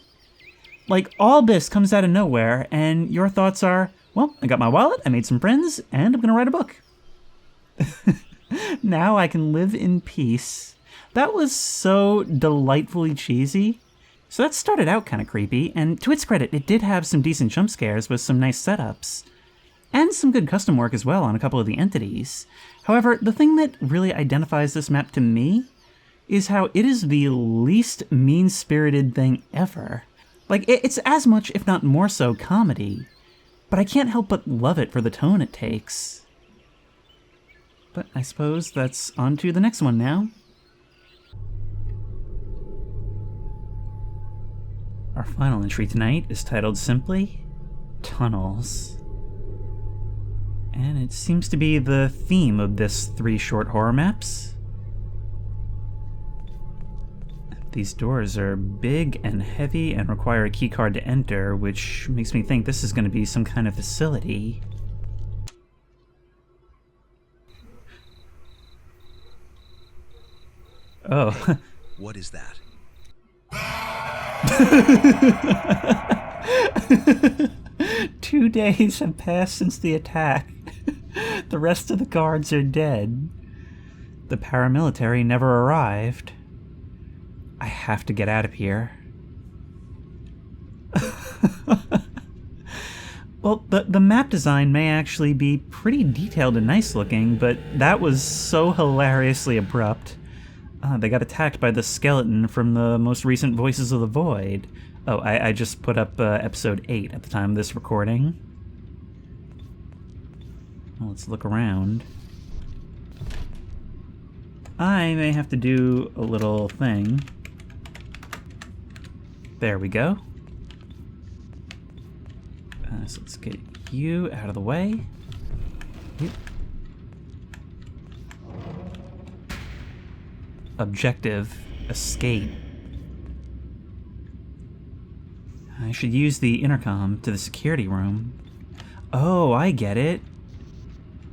Like, all this comes out of nowhere, and your thoughts are, well, I got my wallet, I made some friends, and I'm gonna write a book. Now I can live in peace. That was so delightfully cheesy. So that started out kind of creepy, and to its credit, it did have some decent jump scares with some nice setups. And some good custom work as well on a couple of the entities. However, the thing that really identifies this map to me is how it is the least mean-spirited thing ever. Like, it's as much, if not more so, comedy. But I can't help but love it for the tone it takes. But I suppose that's on to the next one now. Our final entry tonight is titled simply, Tunnels. And it seems to be the theme of this 3 short horror maps. These doors are big and heavy and require a keycard to enter, which makes me think this is going to be some kind of facility. Oh. What is that? 2 days have passed since the attack. The rest of the guards are dead. The paramilitary never arrived. I have to get out of here. Well, the map design may actually be pretty detailed and nice looking, but that was so hilariously abrupt. They got attacked by the skeleton from the most recent Voices of the Void. Oh, I just put up episode 8 at the time of this recording. Well, let's look around. I may have to do a little thing. There we go. So let's get you out of the way. Yep. Objective, escape. I should use the intercom to the security room. Oh, I get it.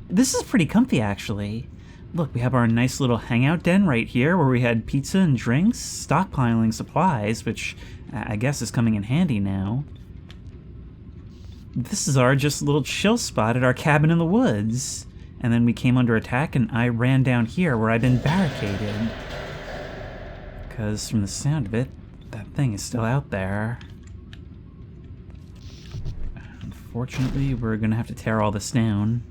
This is pretty comfy, actually. Look, we have our nice little hangout den right here where we had pizza and drinks, stockpiling supplies, which I guess is coming in handy now. This is our just little chill spot at our cabin in the woods. And then we came under attack and I ran down here where I'd been barricaded. Because from the sound of it, that thing is still out there. Unfortunately, we're gonna have to tear all this down.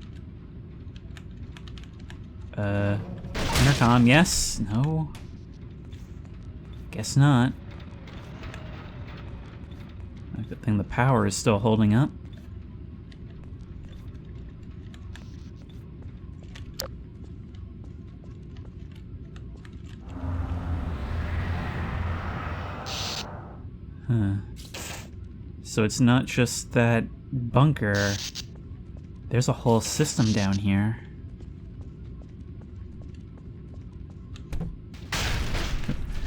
Intercom, yes? No? Guess not. Good thing the power is still holding up. Huh. So it's not just that bunker. There's a whole system down here.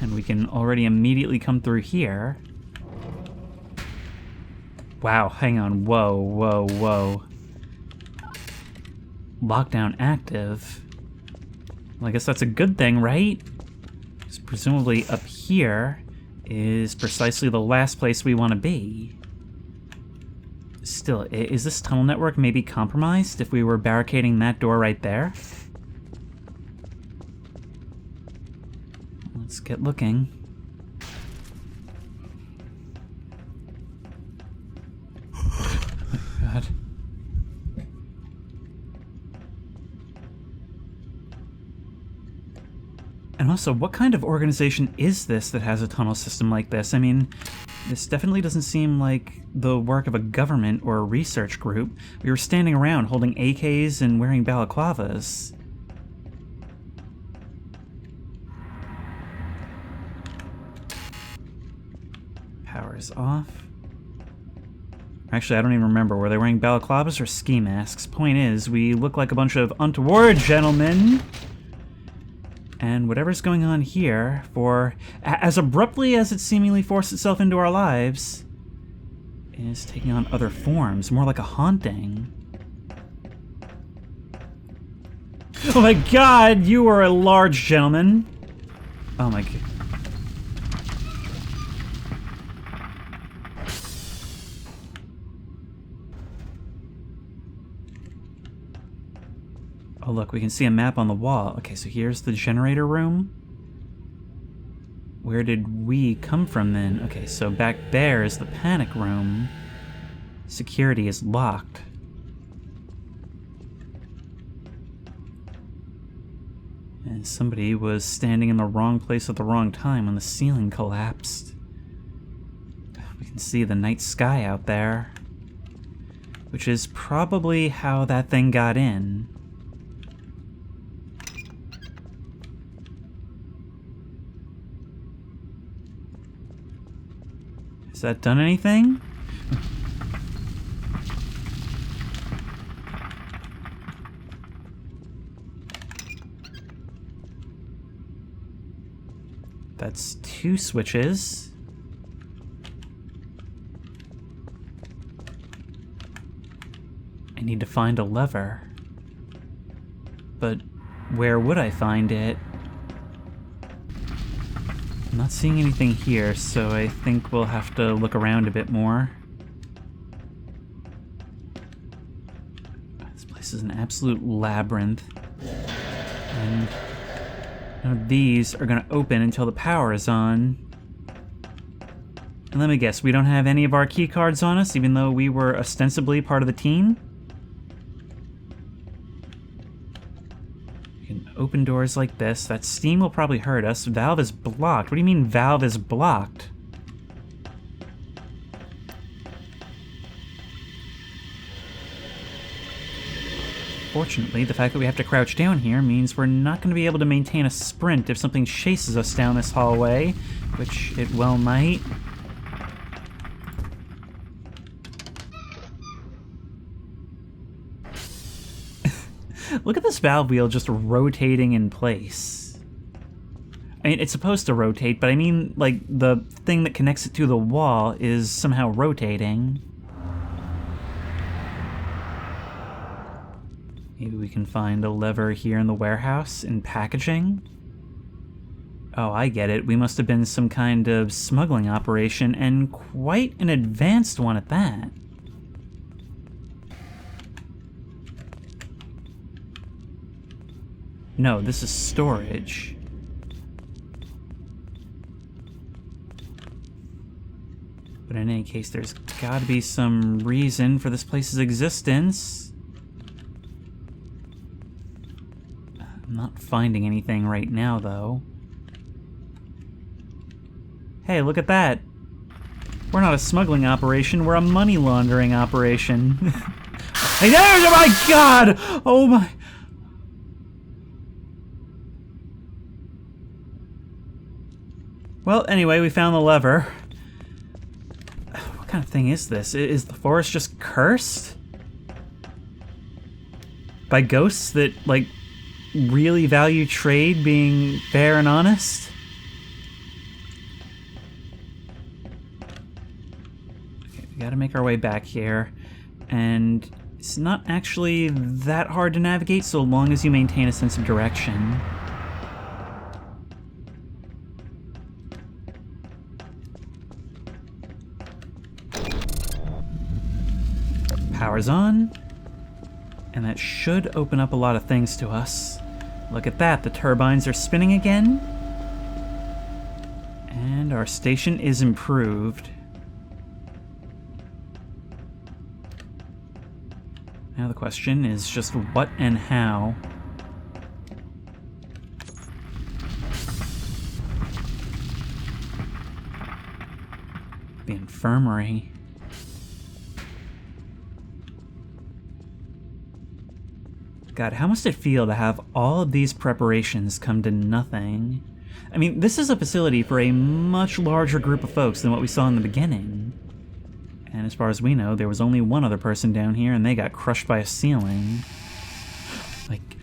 And we can already immediately come through here. Wow, hang on. Whoa, whoa, whoa. Lockdown active. Well, I guess that's a good thing, right? Because presumably up here is precisely the last place we want to be. Still, is this tunnel network maybe compromised if we were barricading that door right there? Let's get looking. Oh, God. And also, what kind of organization is this that has a tunnel system like this? I mean, this definitely doesn't seem like the work of a government or a research group. We were standing around holding AKs and wearing balaclavas. Power is off. Actually, I don't even remember. Were they wearing balaclavas or ski masks? Point is, we look like a bunch of untoward gentlemen. And whatever's going on here, for as abruptly as it seemingly forced itself into our lives, is taking on other forms, more like a haunting. Oh my God, you are a large gentleman. Oh my God. Oh look, we can see a map on the wall. Okay, so here's the generator room. Where did we come from then? Okay, so back there is the panic room. Security is locked. And somebody was standing in the wrong place at the wrong time when the ceiling collapsed. can see the night sky out there, which is probably how that thing got in. Has that done anything? That's 2 switches. I need to find a lever. But where would I find it? I'm not seeing anything here, so I think we'll have to look around a bit more. This place is an absolute labyrinth. And none of these are going to open until the power is on. And let me guess, we don't have any of our key cards on us, even though we were ostensibly part of the team? We can open doors like this. That steam will probably hurt us. Valve is blocked. What do you mean valve is blocked? Fortunately, the fact that we have to crouch down here means we're not going to be able to maintain a sprint if something chases us down this hallway, which it well might. Look at this valve wheel just rotating in place. I mean, it's supposed to rotate, but I mean, like, the thing that connects it to the wall is somehow rotating. Maybe we can find a lever here in the warehouse in packaging? Oh, I get it. We must have been some kind of smuggling operation, and quite an advanced one at that. No, this is storage. But in any case, there's gotta be some reason for this place's existence. I'm not finding anything right now, though. Hey, look at that. We're not a smuggling operation, we're a money laundering operation. Hey, oh my god! Oh my... Well, anyway, we found the lever. What kind of thing is this? Is the forest just cursed? By ghosts that, like, really value trade being fair and honest? Okay, we gotta make our way back here. And it's not actually that hard to navigate so long as you maintain a sense of direction. Power's on. And that should open up a lot of things to us. Look at that, the turbines are spinning again. And our station is improved. Now the question is just what and how. The infirmary. God, how must it feel to have all of these preparations come to nothing? I mean, this is a facility for a much larger group of folks than what we saw in the beginning. And as far as we know, there was only one other person down here, and they got crushed by a ceiling. Like...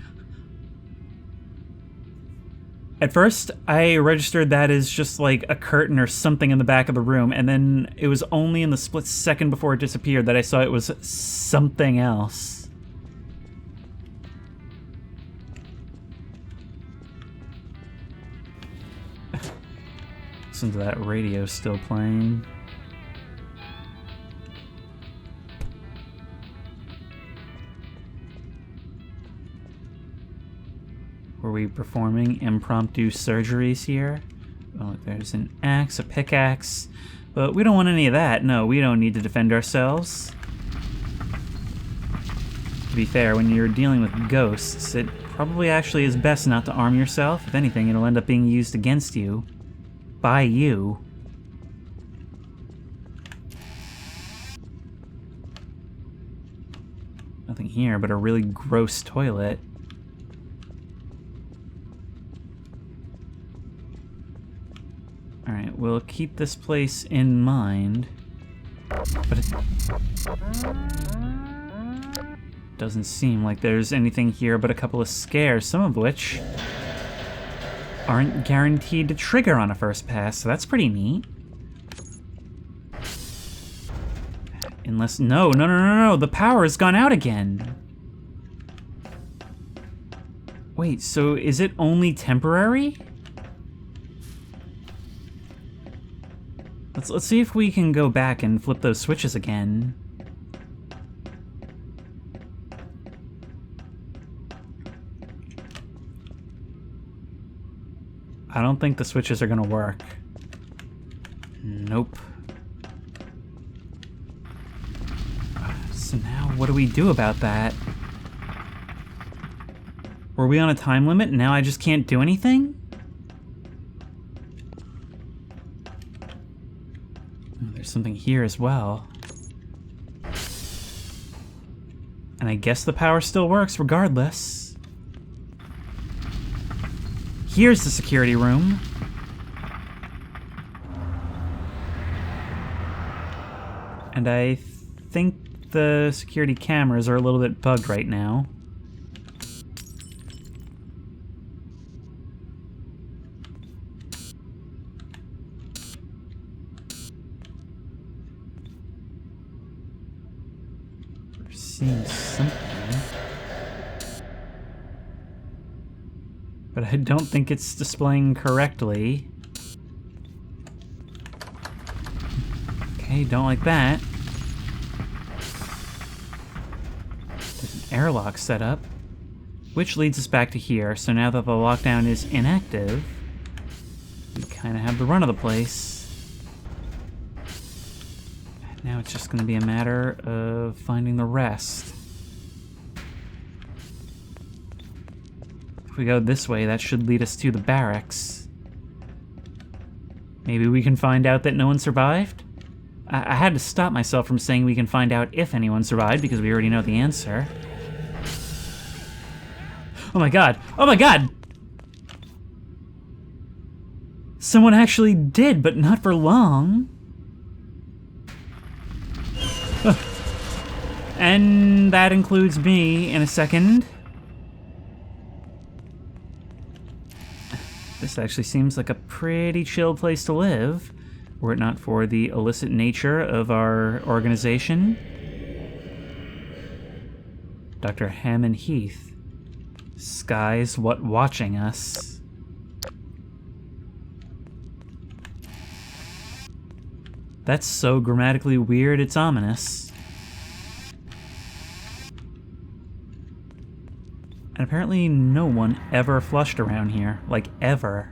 At first, I registered that as just like a curtain or something in the back of the room, and then it was only in the split second before it disappeared that I saw it was something else. Listen to that radio still playing. Were we performing impromptu surgeries here? Oh, there's an axe, a pickaxe, but we don't want any of that. No, we don't need to defend ourselves. To be fair, when you're dealing with ghosts, it probably actually is best not to arm yourself. If anything, it'll end up being used against you. By you. Nothing here but a really gross toilet. Alright, we'll keep this place in mind. But it doesn't seem like there's anything here but a couple of scares, some of which aren't guaranteed to trigger on a first pass, so that's pretty neat. Unless... No, the power has gone out again. Wait, so is it only temporary? Let's see if we can go back and flip those switches again. I don't think the switches are gonna work. Nope. So now what do we do about that? Were we on a time limit and now I just can't do anything? There's something here as well. And I guess the power still works regardless. Here's the security room. And I think the security cameras are a little bit bugged right now. Seeing something. But I don't think it's displaying correctly. Okay, don't like that. There's an airlock set up, which leads us back to here. So now that the lockdown is inactive, we kind of have the run of the place. Now it's just going to be a matter of finding the rest. If we go this way, that should lead us to the barracks. Maybe we can find out that no one survived? I had to stop myself from saying we can find out if anyone survived, because we already know the answer. Oh my god! Oh my god! Someone actually did, but not for long. And that includes me in a second. This actually seems like a pretty chill place to live, were it not for the illicit nature of our organization. Dr. Hammond Heath. Sky's what watching us. That's so grammatically weird, it's ominous. And apparently no one ever flushed around here. Like, ever.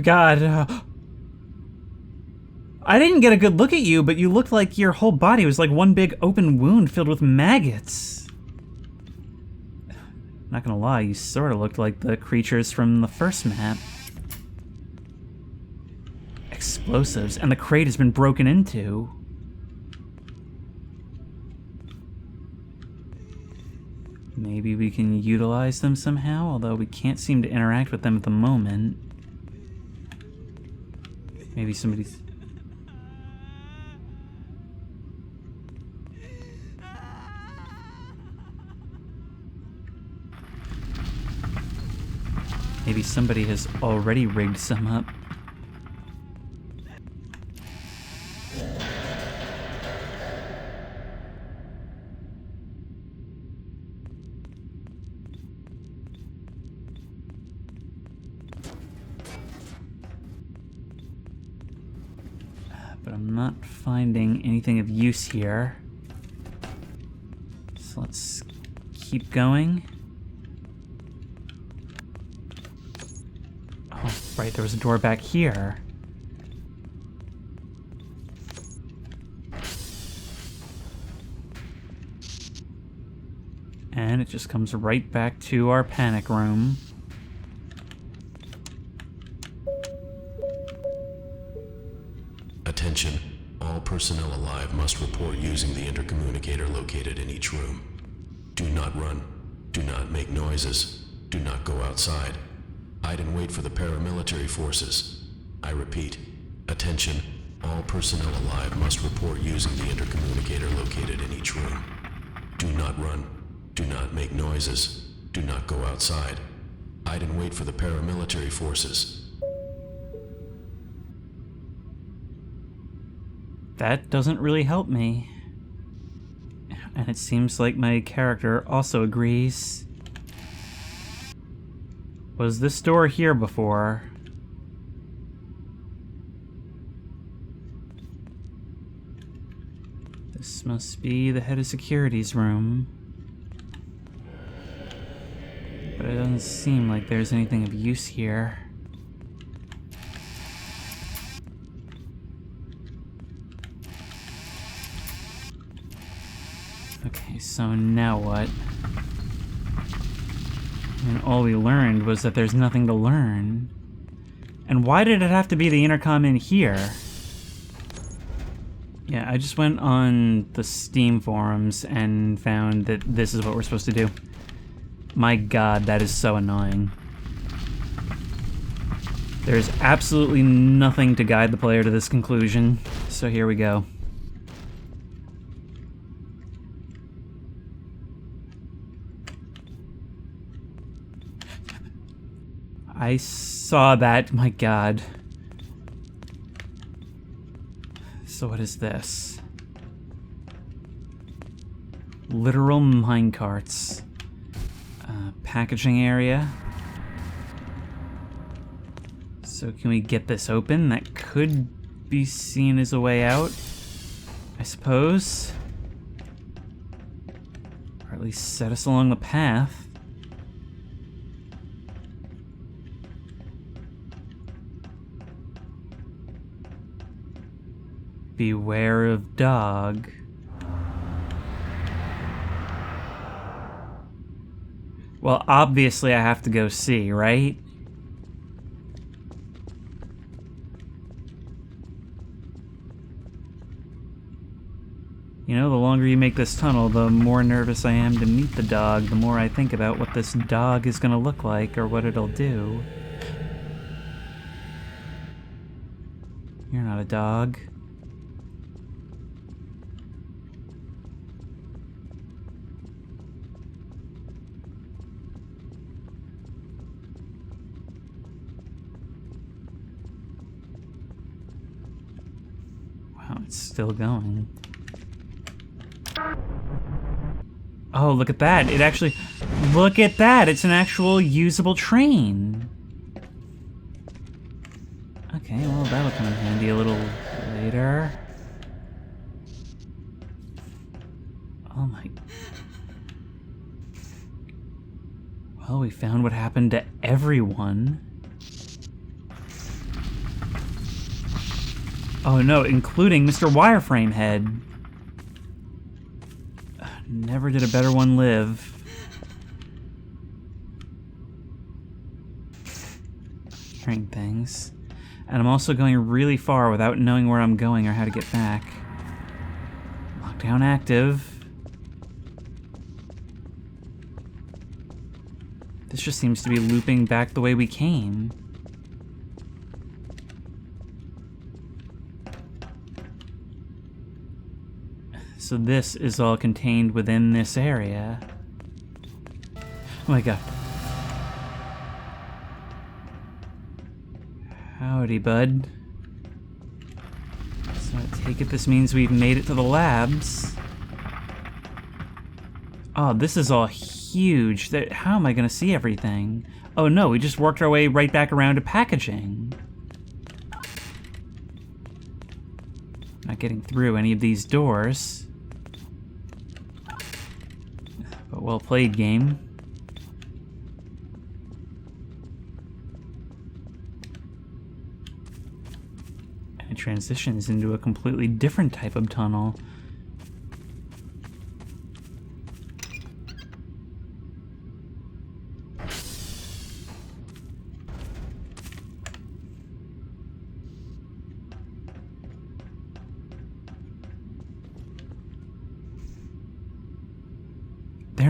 God. I didn't get a good look at you, but you looked like your whole body was like one big open wound filled with maggots. Not gonna lie, you sort of looked like the creatures from the first map. Explosives, and the crate has been broken into. Maybe we can utilize them somehow, although we can't seem to interact with them at the moment. Maybe somebody's... Maybe somebody has already rigged some up. But I'm not finding anything of use here. So let's keep going. Oh, right, there was a door back here. And it just comes right back to our panic room. Attention. All personnel alive must report using the intercommunicator located in each room. Do not run. Do not make noises. Do not go outside. Hide and wait for the paramilitary forces. I repeat. Attention. All personnel alive must report using the intercommunicator located in each room. Do not run. Do not make noises. Do not go outside. Hide and wait for the paramilitary forces. That doesn't really help me. And it seems like my character also agrees. Was this door here before? This must be the head of security's room. But it doesn't seem like there's anything of use here. Okay, so now what? And all we learned was that there's nothing to learn. And why did it have to be the intercom in here? Yeah, I just went on the Steam forums and found that this is what we're supposed to do. My god, that is so annoying. There's absolutely nothing to guide the player to this conclusion, so here we go. I saw that, my god. So what is this? Literal minecarts. Packaging area. So can we get this open? That could be seen as a way out, I suppose. Or at least set us along the path. Beware of dog. Well, obviously I have to go see, right? You know, the longer you make this tunnel, the more nervous I am to meet the dog, the more I think about what this dog is gonna look like or what it'll do. You're not a dog. It's still going. Oh, look at that. It actually... Look at that! It's an actual usable train. Okay, well, that'll come in handy a little later. Oh my... Well, we found what happened to everyone. Oh no, including Mr. Wireframe Head. Never did a better one live. Hearing things. And I'm also going really far without knowing where I'm going or how to get back. Lockdown active. This just seems to be looping back the way we came. So this is all contained within this area. Oh my god. Howdy, bud. So I take it this means we've made it to the labs. Oh, this is all huge. How am I gonna see everything? Oh no, we just worked our way right back around to packaging. Not getting through any of these doors. But well played, game. And it transitions into a completely different type of tunnel.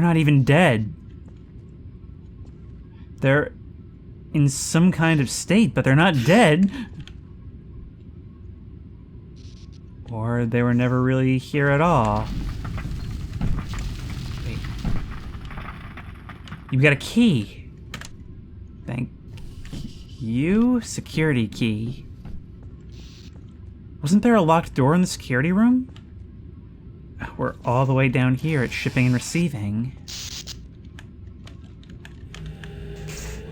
they're not even dead. They're in some kind of state, but they're not dead. Or they were never really here at all. Wait. You've got a key. Thank you. Security key. Wasn't there a locked door in the security room? We're all the way down here at shipping and receiving.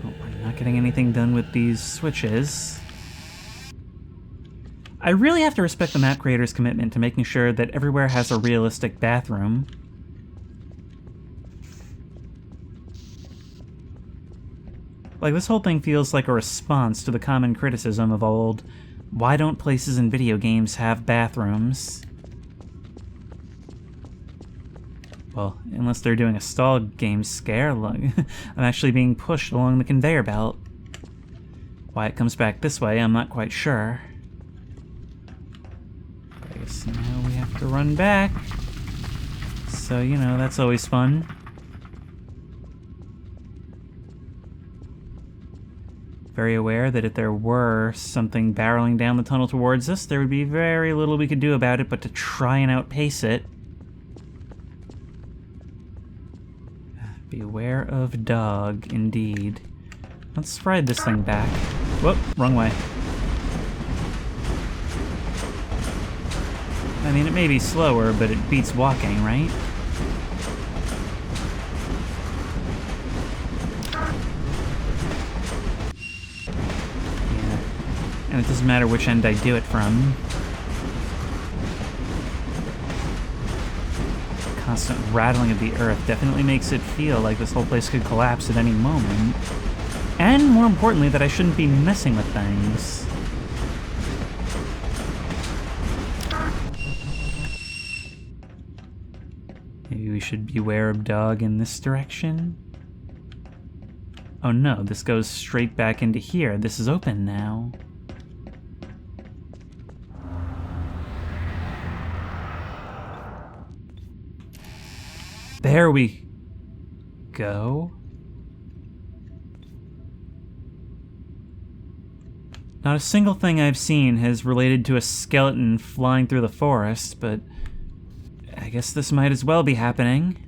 Oh, I'm not getting anything done with these switches. I really have to respect the map creator's commitment to making sure that everywhere has a realistic bathroom. Like, this whole thing feels like a response to the common criticism of old, why don't places in video games have bathrooms? Well, unless they're doing a stall game scare, I'm actually being pushed along the conveyor belt. Why it comes back this way, I'm not quite sure. I guess now we have to run back. So, you know, that's always fun. Very aware that if there were something barreling down the tunnel towards us, there would be very little we could do about it but to try and outpace it. Beware of dog, indeed. Let's ride this thing back. Whoop, wrong way. I mean, it may be slower, but it beats walking, right? Yeah. And it doesn't matter which end I do it from. The constant rattling of the earth definitely makes it feel like this whole place could collapse at any moment. And more importantly, that I shouldn't be messing with things. Maybe we should beware of dog in this direction? Oh no, this goes straight back into here. This is open now. There we go. Not a single thing I've seen has related to a skeleton flying through the forest, but I guess this might as well be happening.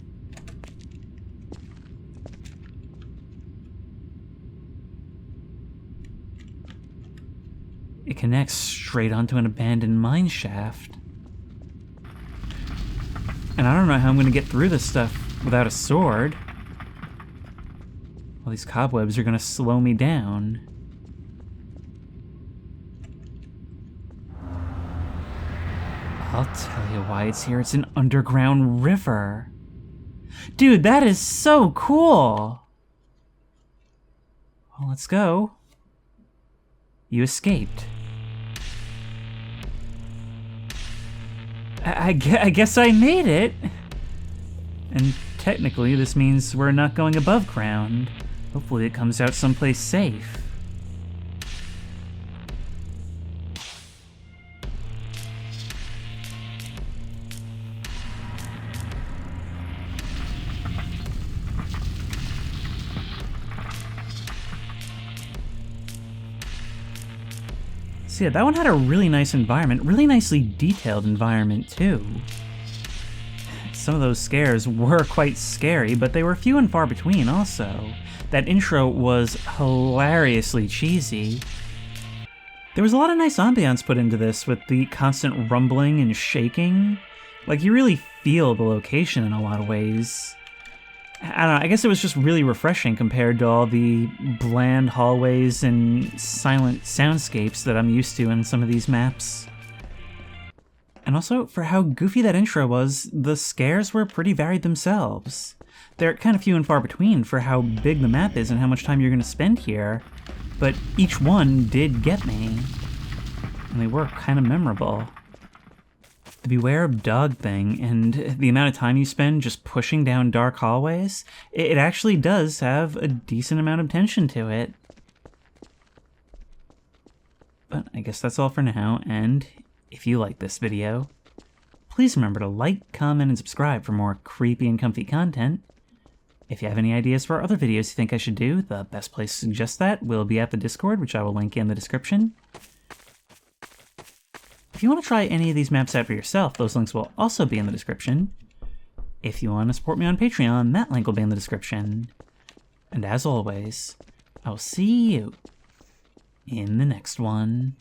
It connects straight onto an abandoned mine shaft. And I don't know how I'm going to get through this stuff without a sword. All these cobwebs are going to slow me down. I'll tell you why it's here. It's an underground river. Dude, that is so cool. Well, let's go. You escaped. I guess I made it. And technically, this means we're not going above ground. Hopefully it comes out someplace safe. So yeah, that one had a really nice environment, really nicely detailed environment too. Some of those scares were quite scary, but they were few and far between also. That intro was hilariously cheesy. There was a lot of nice ambiance put into this with the constant rumbling and shaking. Like, you really feel the location in a lot of ways. I don't know, I guess it was just really refreshing compared to all the bland hallways and silent soundscapes that I'm used to in some of these maps. And also, for how goofy that intro was, the scares were pretty varied themselves. They're kind of few and far between for how big the map is and how much time you're going to spend here, but each one did get me, and they were kind of memorable. The beware of dog thing and the amount of time you spend just pushing down dark hallways, it actually does have a decent amount of tension to it. But I guess that's all for now, and if you like this video, please remember to like, comment, and subscribe for more creepy and comfy content. If you have any ideas for other videos you think I should do, the best place to suggest that will be at the Discord, which I will link in the description. If you want to try any of these maps out for yourself, those links will also be in the description. If you want to support me on Patreon, that link will be in the description. And as always, I will see you in the next one.